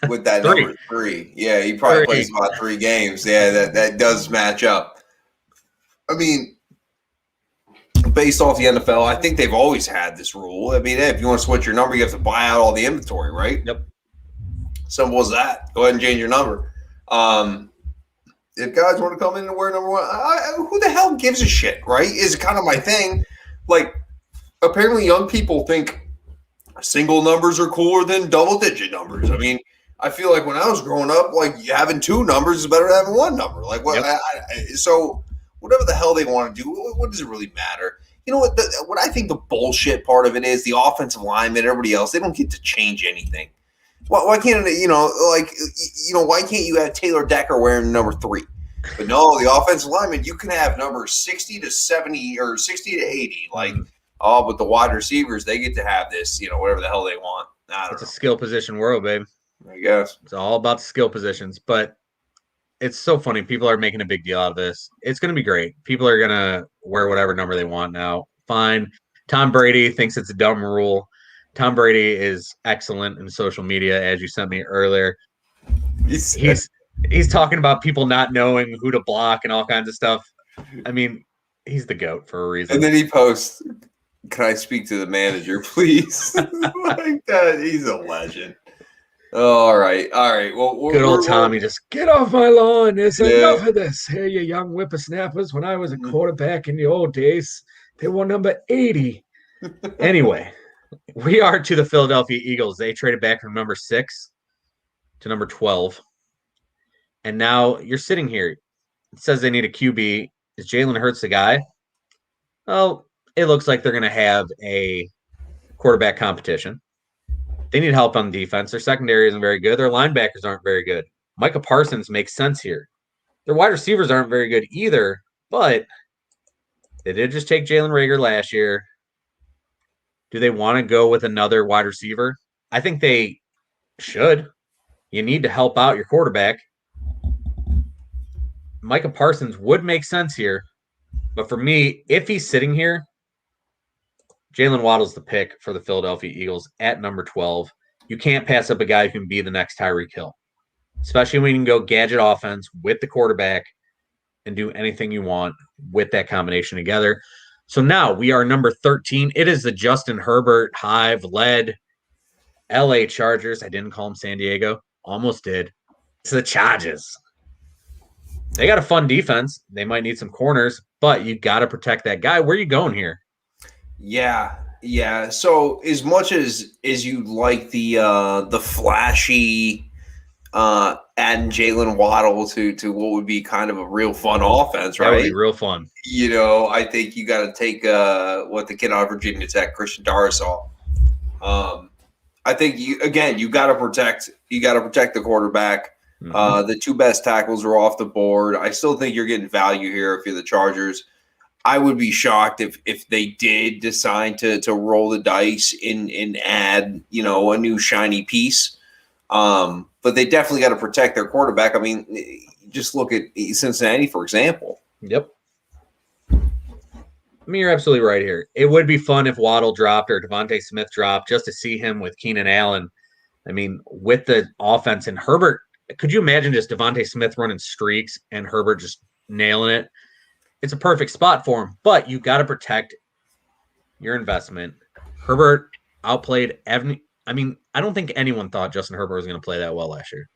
with that number 3? Yeah, he probably plays about 3 games. Yeah, that does match up. I mean, based off the NFL, I think they've always had this rule. I mean, hey, if you want to switch your number, you have to buy out all the inventory, right? Yep. Simple as that. Go ahead and change your number. If guys want to come in and wear number 1, who the hell gives a shit, right? Is kind of my thing. Like, apparently young people think single numbers are cooler than double-digit numbers. I mean, I feel like when I was growing up, like, having 2 numbers is better than having 1 number. Like, what? Yep. So whatever the hell they want to do, what does it really matter? You know what I think the bullshit part of it is, the offensive linemen, everybody else, they don't get to change anything. Why can't why can't you have Taylor Decker wearing number 3? But no, the offensive lineman, you can have number 60 to 70 or 60 to 80. Like, but the wide receivers, they get to have this, whatever the hell they want. It's a skill position world, babe. I guess. It's all about skill positions. But it's so funny. People are making a big deal out of this. It's going to be great. People are going to wear whatever number they want now. Fine. Tom Brady thinks it's a dumb rule. Tom Brady is excellent in social media, as you sent me earlier. He's talking about people not knowing who to block and all kinds of stuff. I mean, he's the GOAT for a reason. And then he posts, "Can I speak to the manager, please?" Like that. He's a legend. All right. Well, good old Tommy, just get off my lawn. There's enough of this. Hey, you young whippersnappers. When I was a quarterback in the old days, they were number 80. Anyway. We are to the Philadelphia Eagles. They traded back from number 6 to number 12. And now you're sitting here. It says they need a QB. Is Jalen Hurts the guy? Well, it looks like they're going to have a quarterback competition. They need help on defense. Their secondary isn't very good. Their linebackers aren't very good. Micah Parsons makes sense here. Their wide receivers aren't very good either, but they did just take Jalen Reagor last year. Do they want to go with another wide receiver? I think they should. You need to help out your quarterback. Micah Parsons would make sense here. But for me, if he's sitting here, Jalen Waddle's the pick for the Philadelphia Eagles at number 12. You can't pass up a guy who can be the next Tyreek Hill, especially when you can go gadget offense with the quarterback and do anything you want with that combination together. So now we are number 13. It is the Justin Herbert Hive-led LA Chargers. I didn't call them San Diego. Almost did. It's the Chargers. They got a fun defense. They might need some corners, but you got to protect that guy. Where are you going here? Yeah. So as much as you like the flashy adding Jalen Waddle to what would be kind of a real fun offense, right? That would be real fun. I think you got to take what the kid out of Virginia Tech, Christian Darrisaw. I think you got to protect the quarterback. Mhm. The two best tackles are off the board. I still think you're getting value here if you're the Chargers. I would be shocked if they did decide to roll the dice and add, a new shiny piece. But they definitely got to protect their quarterback. I mean, just look at Cincinnati, for example. Yep. I mean, you're absolutely right here. It would be fun if Waddle dropped or Devontae Smith dropped just to see him with Keenan Allen. I mean, with the offense and Herbert, could you imagine just Devontae Smith running streaks and Herbert just nailing it? It's a perfect spot for him, but you got to protect your investment. Herbert outplayed Evan. I mean, I don't think anyone thought Justin Herbert was going to play that well last year.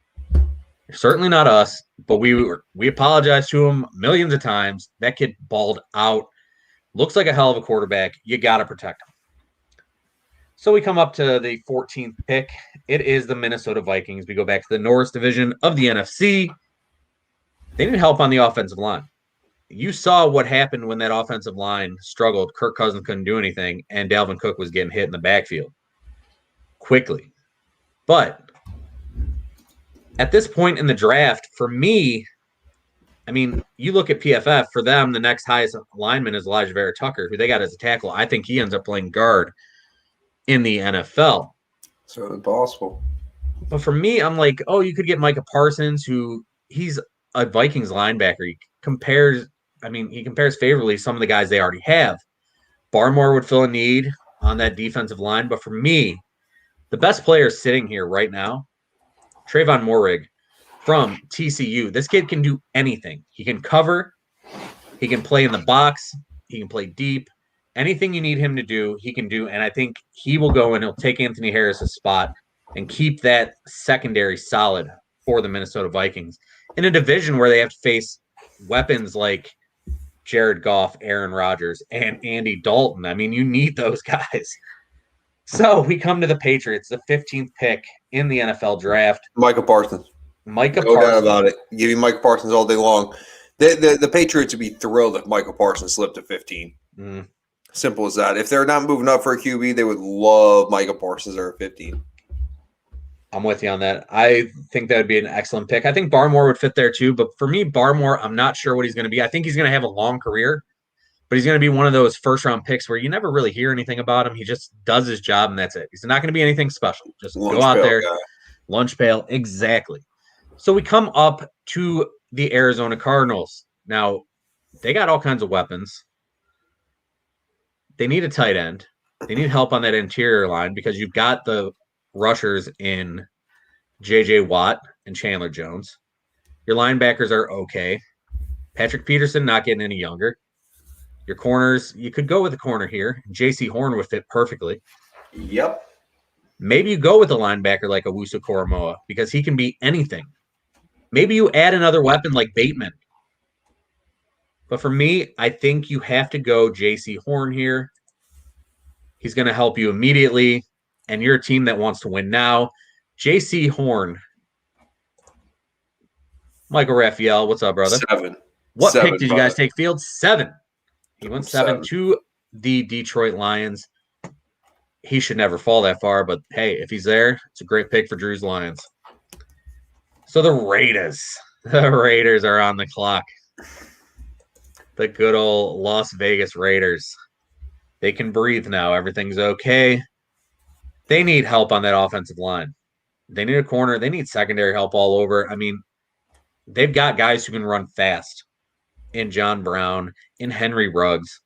Certainly not us, but we apologized to him millions of times. That kid balled out. Looks like a hell of a quarterback. You got to protect him. So we come up to the 14th pick. It is the Minnesota Vikings. We go back to the Norris division of the NFC. They need help on the offensive line. You saw what happened when that offensive line struggled. Kirk Cousins couldn't do anything, and Dalvin Cook was getting hit in the backfield quickly. But at this point in the draft, for me, I mean, you look at PFF, for them, the next highest lineman is Elijah Vera Tucker, who they got as a tackle. I think he ends up playing guard in the NFL. So impossible. But for me, I'm like, oh, you could get Micah Parsons, who he's a Vikings linebacker. He compares favorably some of the guys they already have. Barmore would fill a need on that defensive line. But for me, the best player sitting here right now, Trayvon Moehrig from TCU. This kid can do anything. He can cover. He can play in the box. He can play deep. Anything you need him to do, he can do. And I think he will go and he'll take Anthony Harris's spot and keep that secondary solid for the Minnesota Vikings in a division where they have to face weapons like Jared Goff, Aaron Rodgers, and Andy Dalton. I mean, you need those guys. So we come to the Patriots, the 15th pick in the NFL draft. Micah Parsons. No doubt about it. Give me Micah Parsons all day long. The Patriots would be thrilled if Micah Parsons slipped to 15. Simple as that. If they're not moving up for a QB, they would love Micah Parsons there at 15. I'm with you on that. I think that would be an excellent pick. I think Barmore would fit there too. But for me, Barmore, I'm not sure what he's going to be. I think he's going to have a long career, but he's going to be one of those first-round picks where you never really hear anything about him. He just does his job, and that's it. He's not going to be anything special. Just go out there, guy. Lunch pail, exactly. So we come up to the Arizona Cardinals. Now, they got all kinds of weapons. They need a tight end. They need help on that interior line because you've got the rushers in J.J. Watt and Chandler Jones. Your linebackers are okay. Patrick Peterson not getting any younger. Your corners, you could go with a corner here. J.C. Horn would fit perfectly. Yep. Maybe you go with a linebacker like Owusu Koramoah because he can be anything. Maybe you add another weapon like Bateman. But for me, I think you have to go J.C. Horn here. He's going to help you immediately, and you're a team that wants to win now. J.C. Horn. Michael Raphael, what's up, brother? 7. What 7, pick did you guys take, Fields? 7. He went 7 to the Detroit Lions. He should never fall that far, but hey, if he's there, it's a great pick for Drew's Lions. So the Raiders are on the clock. The good old Las Vegas Raiders. They can breathe now. Everything's okay. They need help on that offensive line. They need a corner. They need secondary help all over. I mean, they've got guys who can run fast in John Brown, in Henry Ruggs.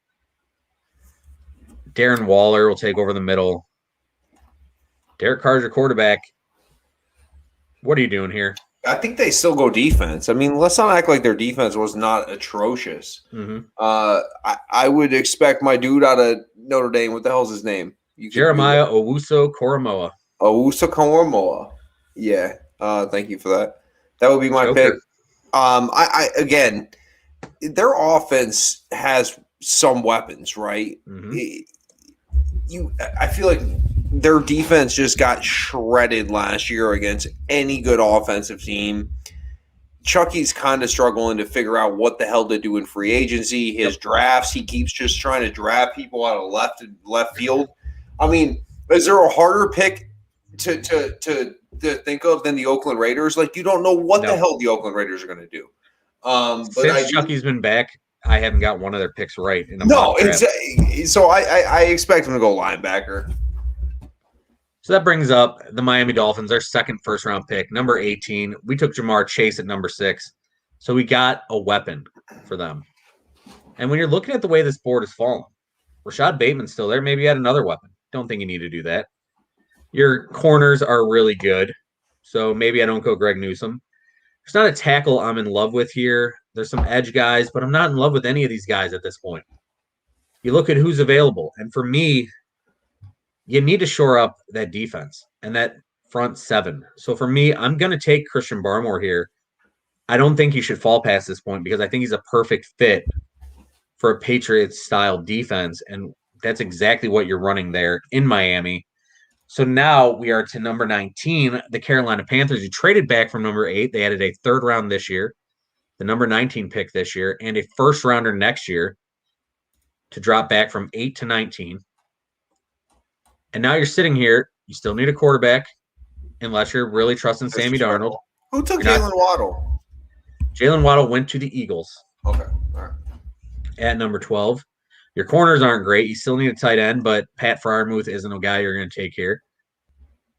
Darren Waller will take over the middle. Derek Carr's your quarterback. What are you doing here? I think they still go defense. I mean, let's not act like their defense was not atrocious. Mm-hmm. I would expect my dude out of Notre Dame. What the hell's his name? Jeremiah Owusu Koramoah. Owusu Koramoah. Yeah. Thank you for that. That would be my pick. I again, their offense has some weapons, right? Mm-hmm. I feel like their defense just got shredded last year against any good offensive team. Chucky's kind of struggling to figure out what the hell to do in free agency. His drafts, he keeps just trying to draft people out of left field. I mean, is there a harder pick to to think of than the Oakland Raiders. Like, you don't know what the hell the Oakland Raiders are going to do. But since Chucky's been back, I haven't got one of their picks right. Exactly. So I expect him to go linebacker. So that brings up the Miami Dolphins, their second first-round pick, number 18. We took Jamar Chase at number 6. So we got a weapon for them. And when you're looking at the way this board is falling, Rashad Bateman's still there. Maybe you had another weapon. Don't think you need to do that. Your corners are really good. So maybe I don't go Greg Newsome. There's not a tackle I'm in love with here. There's some edge guys, but I'm not in love with any of these guys at this point. You look at who's available. And for me, you need to shore up that defense and that front 7. So for me, I'm going to take Christian Barmore here. I don't think he should fall past this point because I think he's a perfect fit for a Patriots-style defense, and that's exactly what you're running there in Miami. So now we are to number 19, the Carolina Panthers, who traded back from number 8. They added a third round this year, the number 19 pick this year, and a first-rounder next year to drop back from 8 to 19. And now you're sitting here. You still need a quarterback unless you're really trusting Sammy Darnold. Who took Jalen Waddle? Jalen Waddle went to the Eagles. Okay. All right. At number 12. Your corners aren't great. You still need a tight end, but Pat Freiermuth isn't a guy you're going to take here.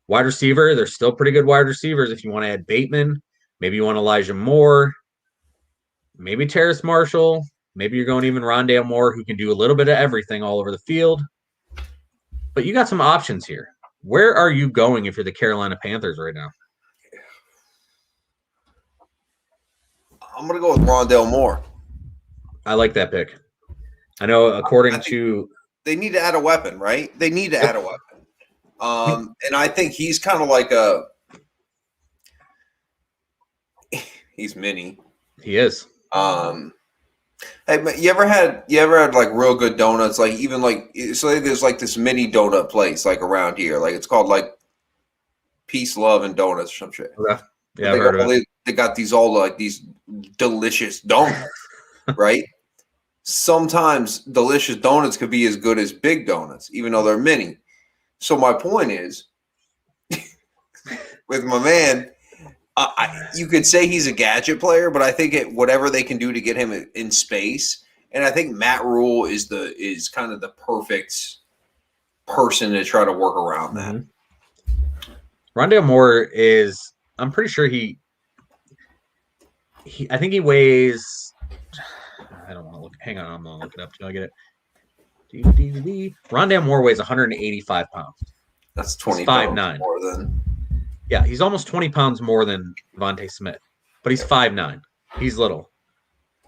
Wide receiver, there's still pretty good wide receivers. If you want to add Bateman, maybe you want Elijah Moore, maybe Terrace Marshall, maybe you're going even Rondale Moore, who can do a little bit of everything all over the field. But you got some options here. Where are you going if you're the Carolina Panthers right now? I'm going to go with Rondale Moore. I like that pick. I know according to – they need to add a weapon, right? They need to add a weapon. And I think he's kind of like a – he's mini. He is. Hey, you ever had like real good donuts? Like even like so there's like this mini donut place like around here. Like it's called like Peace, Love, and Donuts or some shit. Okay. Yeah, I've heard of it. They got these all like these delicious donuts, right? Sometimes delicious donuts could be as good as big donuts, even though they're mini. So my point is, with my man, you could say he's a gadget player, but I think whatever they can do to get him in space, and I think Matt Rule is kind of the perfect person to try to work around that. Mm-hmm. Rondale Moore is, I'm pretty sure I think he weighs, I don't want to look, hang on, I'm going to look it up till I get it. Rondale Moore weighs 185 pounds. That's 20 pounds 5'9". more than. Yeah, he's almost 20 pounds more than Devontae Smith, but he's 5'9". He's little.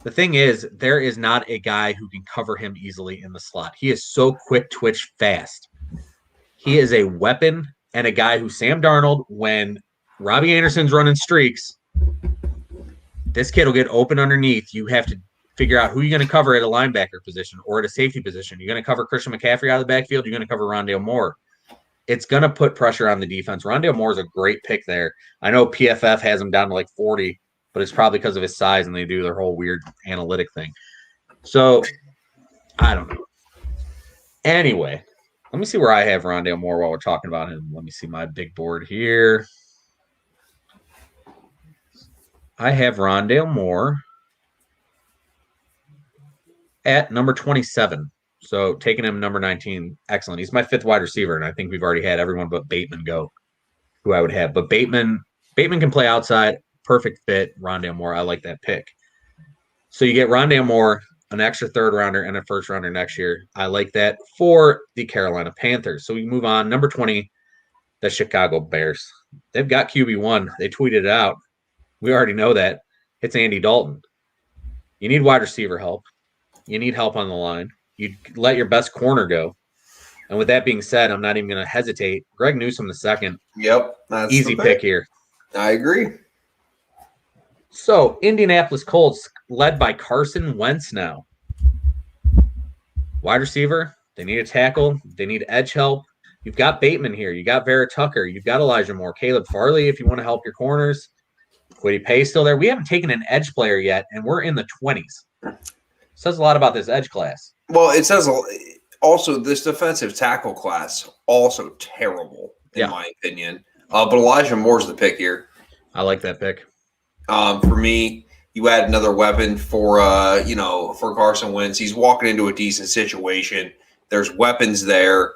The thing is, there is not a guy who can cover him easily in the slot. He is so quick, twitch, fast. He is a weapon and a guy who Sam Darnold, when Robbie Anderson's running streaks, this kid will get open underneath. You have to figure out who you're going to cover at a linebacker position or at a safety position. You're going to cover Christian McCaffrey out of the backfield. You're going to cover Rondale Moore. It's going to put pressure on the defense. Rondale Moore is a great pick there. I know PFF has him down to like 40, but it's probably because of his size and they do their whole weird analytic thing. So, I don't know. Anyway, let me see where I have Rondale Moore while we're talking about him. Let me see my big board here. I have Rondale Moore at number 27. So taking him number 19, excellent. He's my 5th wide receiver, and I think we've already had everyone but Bateman go, who I would have. But Bateman can play outside, perfect fit. Rondale Moore, I like that pick. So you get Rondale Moore, an extra 3rd rounder, and a 1st rounder next year. I like that for the Carolina Panthers. So we move on. Number 20, the Chicago Bears. They've got QB1. They tweeted it out. We already know that. It's Andy Dalton. You need wide receiver help. You need help on the line. You let your best corner go. And with that being said, I'm not even going to hesitate. Greg Newsome the second. Yep. That's easy pick here. I agree. So, Indianapolis Colts led by Carson Wentz now. Wide receiver. They need a tackle. They need edge help. You've got Bateman here. You got Vera Tucker. You've got Elijah Moore. Caleb Farley if you want to help your corners. Kwity Paye still there. We haven't taken an edge player yet, and we're in the 20s. Says a lot about this edge class. Well, it says also this defensive tackle class also terrible in my opinion. But Elijah Moore's the pick here. I like that pick. For me, you add another weapon for Carson Wentz. He's walking into a decent situation. There's weapons there.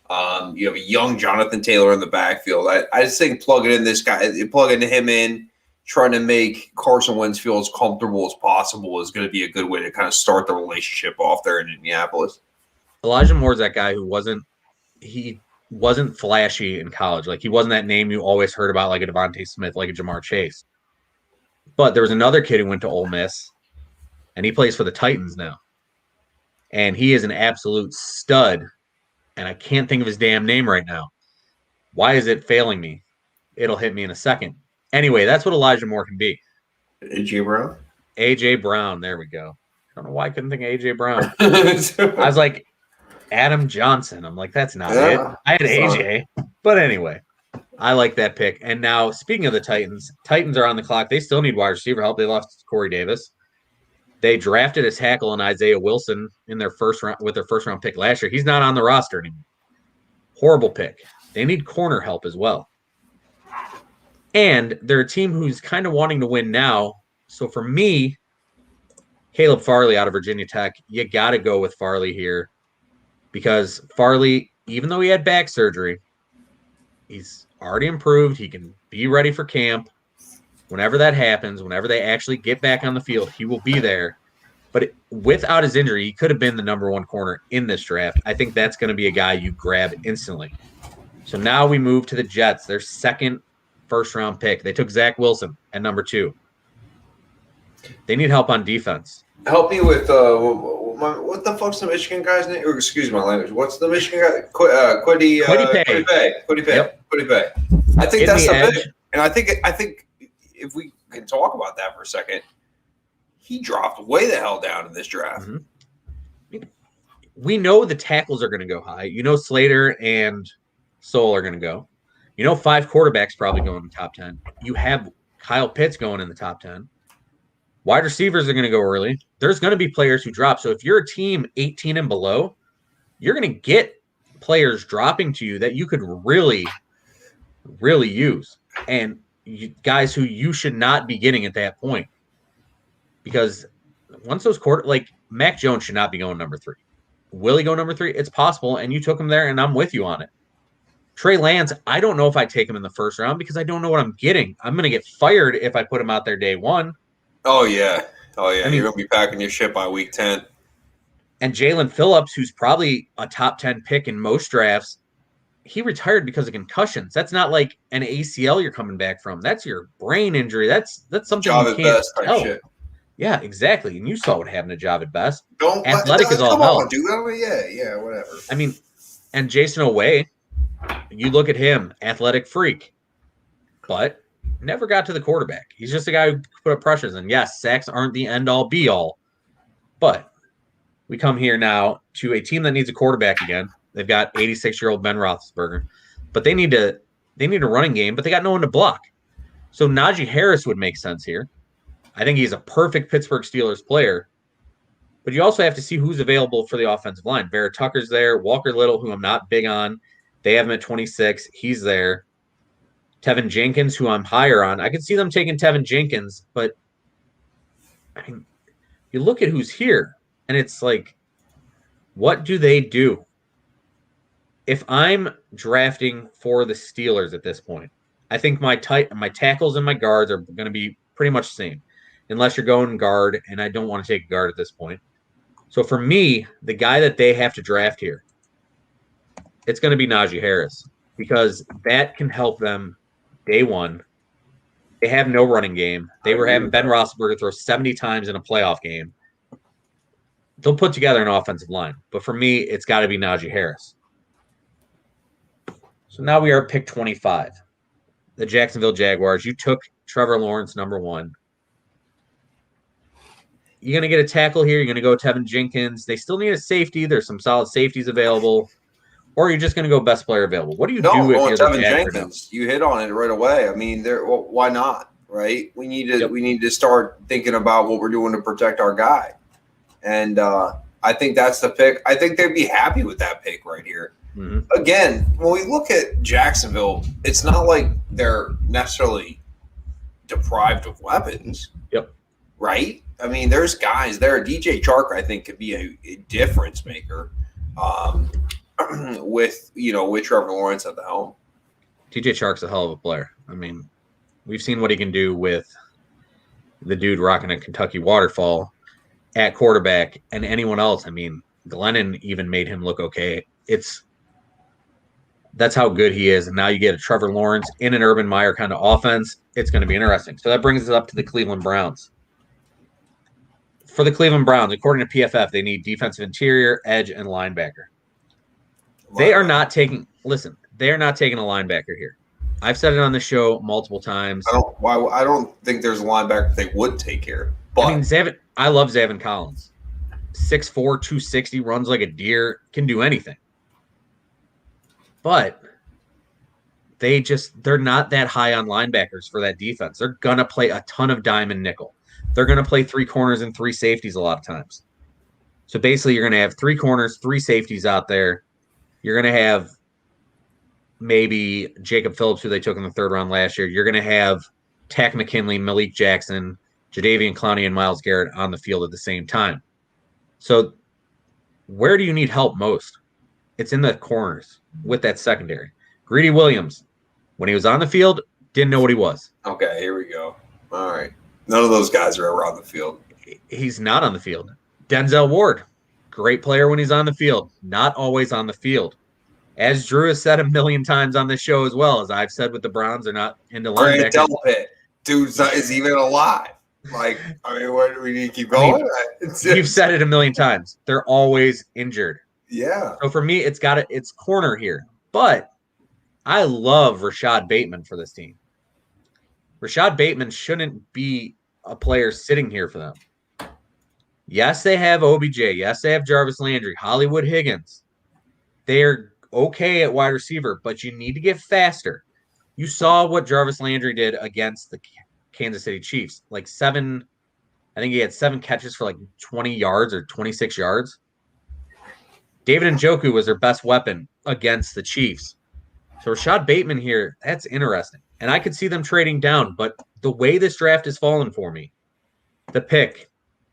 You have a young Jonathan Taylor in the backfield. I just think plugging him in, trying to make Carson Wentz feel as comfortable as possible is going to be a good way to kind of start the relationship off there in Indianapolis. Elijah Moore's that guy who wasn't flashy in college. Like, he wasn't that name you always heard about, like a Devontae Smith, like a Jamar Chase. But there was another kid who went to Ole Miss, and he plays for the Titans now. And he is an absolute stud, and I can't think of his damn name right now. Why is it failing me? It'll hit me in a second. Anyway, that's what Elijah Moore can be. A.J. Brown? A.J. Brown. There we go. I don't know why I couldn't think of A.J. Brown. I was like, Adam Johnson. I'm like, that's not it. I had A.J. But anyway, I like that pick. And now, speaking of the Titans are on the clock. They still need wide receiver help. They lost Corey Davis. They drafted a tackle in Isaiah Wilson in their first round pick last year. He's not on the roster anymore. Horrible pick. They need corner help as well. And they're a team who's kind of wanting to win now. So for me, Caleb Farley out of Virginia Tech, you got to go with Farley here. Because Farley, even though he had back surgery, he's already improved. He can be ready for camp. Whenever that happens, whenever they actually get back on the field, he will be there. But without his injury, he could have been the number one corner in this draft. I think that's going to be a guy you grab instantly. So now we move to the Jets, their second first-round pick. They took Zach Wilson at number 2. They need help on defense. Help me with what the fuck's the Michigan guy's name? Or, excuse my language. What's the Michigan guy? Kwity Paye. I think that's the pick. And I think if we can talk about that for a second, he dropped way the hell down in this draft. Mm-hmm. We know the tackles are going to go high. You know Slater and Soul are going to go. You know 5 quarterbacks probably going in the top 10. You have Kyle Pitts going in the top 10. Wide receivers are going to go early. There's going to be players who drop. So if you're a team 18 and below, you're going to get players dropping to you that you could really, really use. And guys who you should not be getting at that point. Because once those like Mac Jones should not be going number 3. Will he go number 3? It's possible, and you took him there, and I'm with you on it. Trey Lance, I don't know if I take him in the first round because I don't know what I'm getting. I'm going to get fired if I put him out there day 1. Oh, yeah. I mean, you're going to be packing your shit by week 10. And Jalen Phillips, who's probably a top 10 pick in most drafts, he retired because of concussions. That's not like an ACL you're coming back from. That's your brain injury. That's something you can't tell. Shit. Yeah, exactly. And you saw what happened to Javid Best. Athletic is all hell. Dude. Yeah, whatever. I mean, and Jason Oweh, you look at him, athletic freak, but never got to the quarterback. He's just a guy who put up pressures. And yes, sacks aren't the end-all, be-all. But we come here now to a team that needs a quarterback again. They've got 86-year-old Ben Roethlisberger. But they need a running game, but they got no one to block. So Najee Harris would make sense here. I think he's a perfect Pittsburgh Steelers player. But you also have to see who's available for the offensive line. Vera Tucker's there. Walker Little, who I'm not big on. They have him at 26. He's there. Tevin Jenkins, who I'm higher on. I could see them taking Tevin Jenkins, but I mean, you look at who's here, and it's like, what do they do? If I'm drafting for the Steelers at this point, I think my tackles and my guards are going to be pretty much the same, unless you're going guard, and I don't want to take a guard at this point. So for me, the guy that they have to draft here, it's going to be Najee Harris, because that can help them day 1. They have no running game. They were having Ben Roethlisberger throw 70 times in a playoff game. They'll put together an offensive line. But for me, it's got to be Najee Harris. So now we are at pick 25. The Jacksonville Jaguars. You took Trevor Lawrence, number 1. You're going to get a tackle here. You're going to go Tevin Jenkins. They still need a safety. There's some solid safeties available. Or you're just going to go best player available. What do you do if you're Tevin Jenkins? You hit on it right away. I mean, why not, right? We need to start thinking about what we're doing to protect our guy. And I think that's the pick. I think they'd be happy with that pick right here. Again, when we look at Jacksonville, it's not like they're necessarily deprived of weapons. Yep. Right? I mean, there's guys there. DJ Chark, I think, could be a difference maker with Trevor Lawrence at the helm. DJ Chark's a hell of a player. I mean, we've seen what he can do with the dude rocking a Kentucky waterfall at quarterback and anyone else. I mean, Glennon even made him look okay. That's how good he is. And now you get a Trevor Lawrence in an Urban Meyer kind of offense. It's going to be interesting. So that brings us up to the Cleveland Browns. For the Cleveland Browns, according to PFF, they need defensive interior, edge, and linebacker. They are not taking a linebacker here. I've said it on the show multiple times. I don't think there's a linebacker they would take here. But I mean, I love Zaven Collins. 6'4", 260, runs like a deer, can do anything. But they're not that high on linebackers for that defense. They're going to play a ton of dime and nickel. They're going to play 3 corners and 3 safeties a lot of times. So basically you're going to have 3 corners, 3 safeties out there. You're going to have maybe Jacob Phillips, who they took in the 3rd round last year. You're going to have Tack McKinley, Malik Jackson, Jadeveon Clowney, and Myles Garrett on the field at the same time. So where do you need help most? It's in the corners with that secondary. Greedy Williams, when he was on the field, didn't know what he was. Okay, here we go. All right. None of those guys are ever on the field. He's not on the field. Denzel Ward, great player when he's on the field, not always on the field. As Drew has said a million times on this show, as well as I've said with the Browns, they're not into linebackers. Delpit, dude, is even alive. Like, I mean, what do we need to keep going? You've said it a million times. They're always injured. Yeah. So for me, it's corner here. But I love Rashad Bateman for this team. Rashad Bateman shouldn't be a player sitting here for them. Yes, they have OBJ. Yes, they have Jarvis Landry, Hollywood Higgins. They're okay at wide receiver, but you need to get faster. You saw what Jarvis Landry did against the Kansas City Chiefs. I think he had 7 catches for 20 yards or 26 yards. David Njoku was their best weapon against the Chiefs. So Rashad Bateman here, that's interesting. And I could see them trading down, but the way this draft is falling for me, the pick,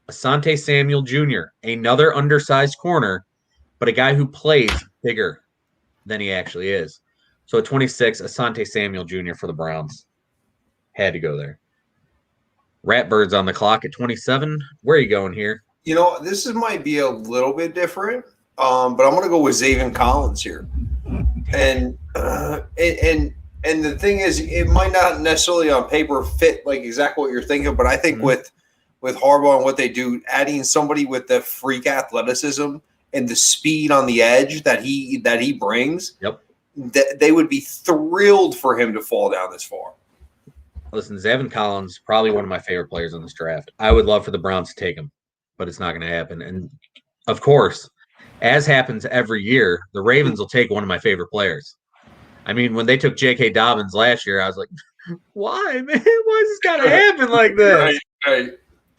Asante Samuel Jr., another undersized corner, but a guy who plays bigger than he actually is. So at 26, Asante Samuel Jr. for the Browns. Had to go there. Ratbird's on the clock at 27. Where are you going here? This might be a little bit different, but I'm going to go with Zaven Collins here. And the thing is, it might not necessarily on paper fit exactly what you're thinking, but I think with Harbaugh and what they do, adding somebody with the freak athleticism and the speed on the edge that he brings, yep, they would be thrilled for him to fall down this far. Listen, Zaven Collins, probably one of my favorite players in this draft. I would love for the Browns to take him, but it's not going to happen. And of course, as happens every year, the Ravens will take one of my favorite players. I mean, when they took J.K. Dobbins last year, I was like, why, man? Why is this got to happen like this? Right.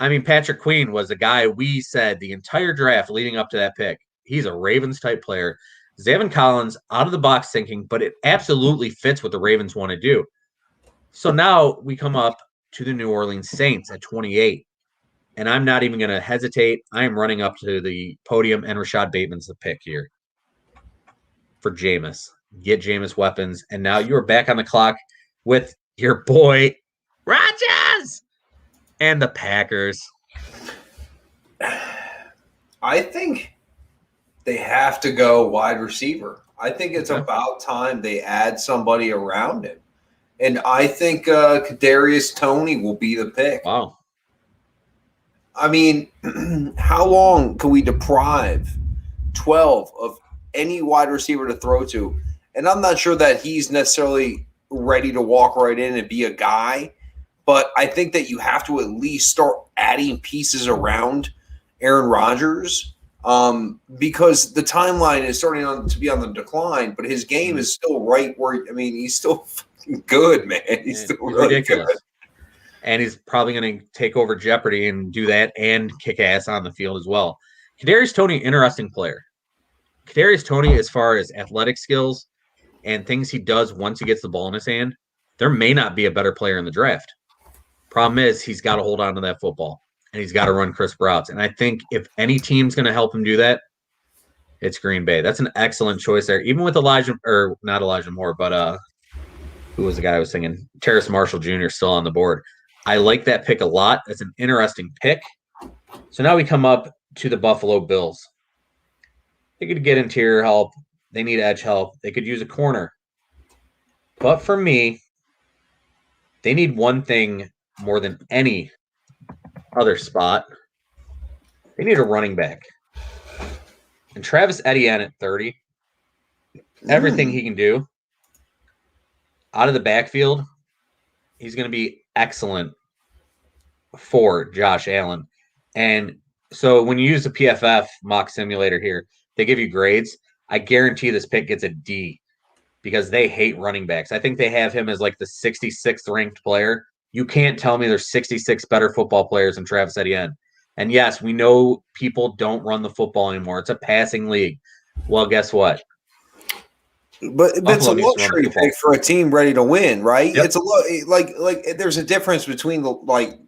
I mean, Patrick Queen was a guy we said the entire draft leading up to that pick. He's a Ravens-type player. Zaven Collins, out-of-the-box thinking, but it absolutely fits what the Ravens want to do. So now we come up to the New Orleans Saints at 28. And I'm not even going to hesitate. I am running up to the podium, and Rashad Bateman's the pick here for Jameis. Get Jameis weapons. And now you are back on the clock with your boy, Rodgers, and the Packers. I think they have to go wide receiver. I think it's about time they add somebody around him. And I think Kadarius Toney will be the pick. Wow. I mean, how long can we deprive 12 of any wide receiver to throw to? And I'm not sure that he's necessarily ready to walk right in and be a guy, but I think that you have to at least start adding pieces around Aaron Rodgers because the timeline is starting to be on the decline, but his game is still right where, he's still good, man. He's still really ridiculous. Good. And he's probably going to take over Jeopardy and do that and kick ass on the field as well. Kadarius Toney, interesting player. Kadarius Toney, as far as athletic skills and things he does once he gets the ball in his hand, there may not be a better player in the draft. Problem is, he's got to hold on to that football, and he's got to run crisp routes. And I think if any team's going to help him do that, it's Green Bay. That's an excellent choice there. Even with not Elijah Moore, but who was the guy I was thinking? Terrace Marshall Jr. still on the board. I like that pick a lot. That's an interesting pick. So now we come up to the Buffalo Bills. They could get interior help. They need edge help. They could use a corner. But for me, they need one thing more than any other spot. They need a running back. And Travis Etienne at 30, everything he can do out of the backfield, he's going to be excellent for Josh Allen. And so when you use the PFF mock simulator here, they give you grades. I guarantee this pick gets a D because they hate running backs. I think they have him as like the 66th ranked player. You can't tell me there's 66 better football players than Travis Etienne. And yes, we know people don't run the football anymore. It's a passing league. Well, guess what? But it's a luxury pick for a team ready to win, right? Yep. It's like there's a difference between the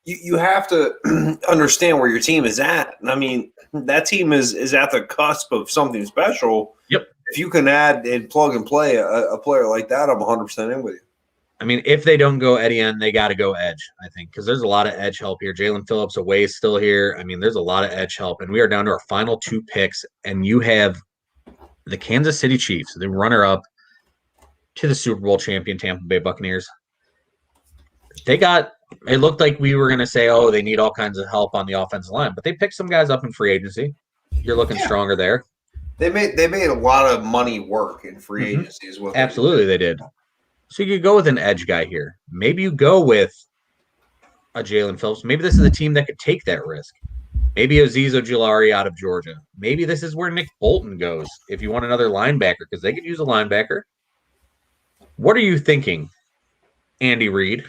you have to understand where your team is at. I mean, that team is at the cusp of something special. Yep. If you can add and plug and play a player like that, I'm 100% in with you. I mean, if they don't go Etienne, they got to go edge, I think, because there's a lot of edge help here. Jalen Phillips away is still here. I mean, there's a lot of edge help, and we are down to our final two picks, and you have the Kansas City Chiefs, the runner-up to the Super Bowl champion Tampa Bay Buccaneers. It looked like we were going to say, oh, they need all kinds of help on the offensive line, but they picked some guys up in free agency. You're looking stronger there. They made a lot of money work in free agency as well. Absolutely, they did. So you could go with an edge guy here. Maybe you go with a Jalen Phillips. Maybe this is a team that could take that risk. Maybe Azeez Ojulari out of Georgia. Maybe this is where Nick Bolton goes if you want another linebacker, because they could use a linebacker. What are you thinking, Andy Reid?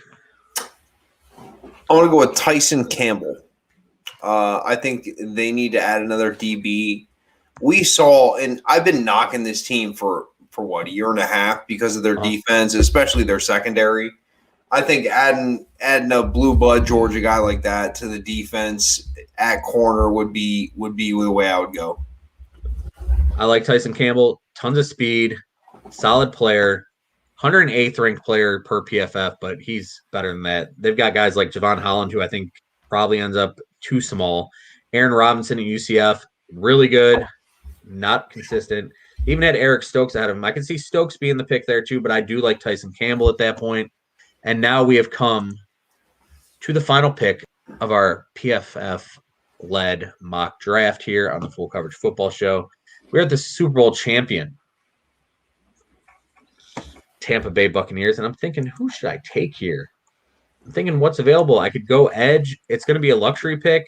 I want to go with Tyson Campbell. I think they need to add another DB. We saw, and I've been knocking this team for what, a year and a half because of their defense, especially their secondary. I think adding a blue blood Georgia guy like that to the defense at corner would be the way I would go. I like Tyson Campbell. Tons of speed, solid player, 108th ranked player per PFF, but he's better than that. They've got guys like Javon Holland, who I think probably ends up too small. Aaron Robinson at UCF, really good, not consistent. Even had Eric Stokes ahead of him. I can see Stokes being the pick there too, but I do like Tyson Campbell at that point. And now we have come to the final pick of our PFF-led mock draft here on the Full Coverage Football Show. We're at the Super Bowl champion, Tampa Bay Buccaneers, and I'm thinking, who should I take here? I'm thinking what's available. I could go edge. It's going to be a luxury pick.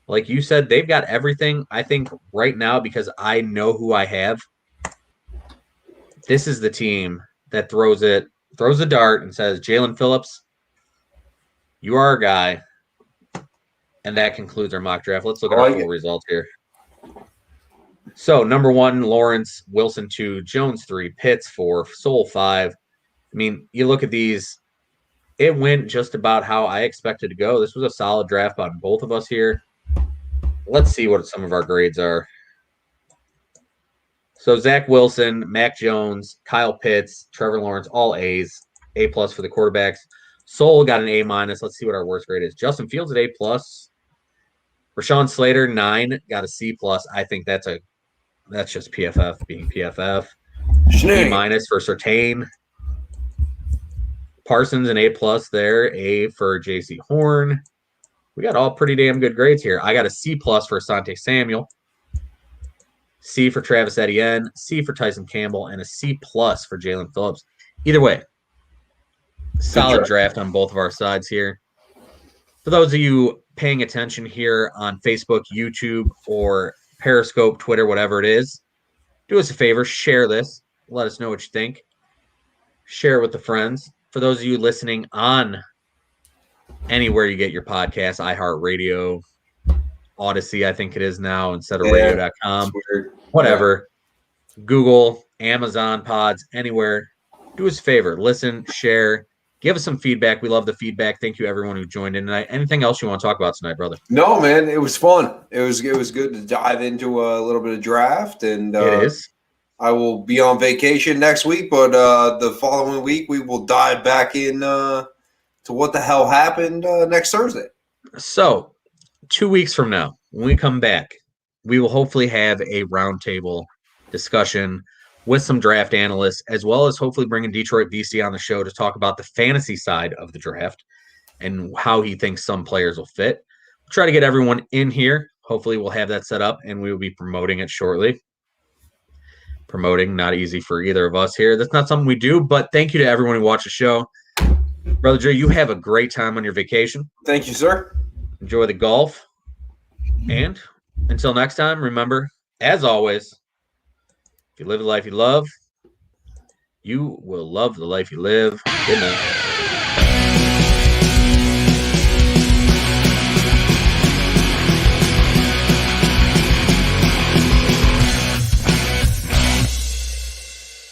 Like you said, they've got everything. I think right now, because I know who I have, this is the team that throws a dart and says, Jalen Phillips, you are our guy. And that concludes our mock draft. Let's look at our full results here. So, number 1, Lawrence, Wilson 2, Jones 3, Pitts 4, Soul 5. I mean, you look at these, it went just about how I expected to go. This was a solid draft on both of us here. Let's see what some of our grades are. So Zach Wilson, Mac Jones, Kyle Pitts, Trevor Lawrence, all A's, A+ for the quarterbacks. Soul got an A-. Let's see what our worst grade is. Justin Fields at A+. Rashawn Slater, 9, got a C+. I think that's just PFF being PFF. A- for Surtain. Parsons an A+ there. A for J.C. Horn. We got all pretty damn good grades here. I got a C+ for Asante Samuel, C for Travis Etienne, C for Tyson Campbell, and a C+ for Jalen Phillips. Either way, solid draft on both of our sides here. For those of you paying attention here on Facebook, YouTube, or Periscope, Twitter, whatever it is, do us a favor, share this. Let us know what you think. Share it with the friends. For those of you listening on anywhere you get your podcasts, iHeartRadio, Odyssey, I think it is now, instead of radio.com. whatever. Google, Amazon pods, anywhere. Do us a favor. Listen, share, give us some feedback. We love the feedback. Thank you, everyone who joined in tonight. Anything else you want to talk about tonight, brother? No, man, it was fun. It was good to dive into a little bit of draft, and It is. I will be on vacation next week, but the following week we will dive back in to what the hell happened next Thursday. So, 2 weeks from now, when we come back, we will hopefully have a roundtable discussion with some draft analysts, as well as hopefully bringing Detroit BC on the show to talk about the fantasy side of the draft and how he thinks some players will fit. We'll try to get everyone in here. Hopefully, we'll have that set up, and we will be promoting it shortly. Promoting, not easy for either of us here. That's not something we do, but thank you to everyone who watched the show. Brother Joe, you have a great time on your vacation. Thank you, sir. Enjoy the golf. And until next time, remember, as always, if you live the life you love, you will love the life you live. Good night.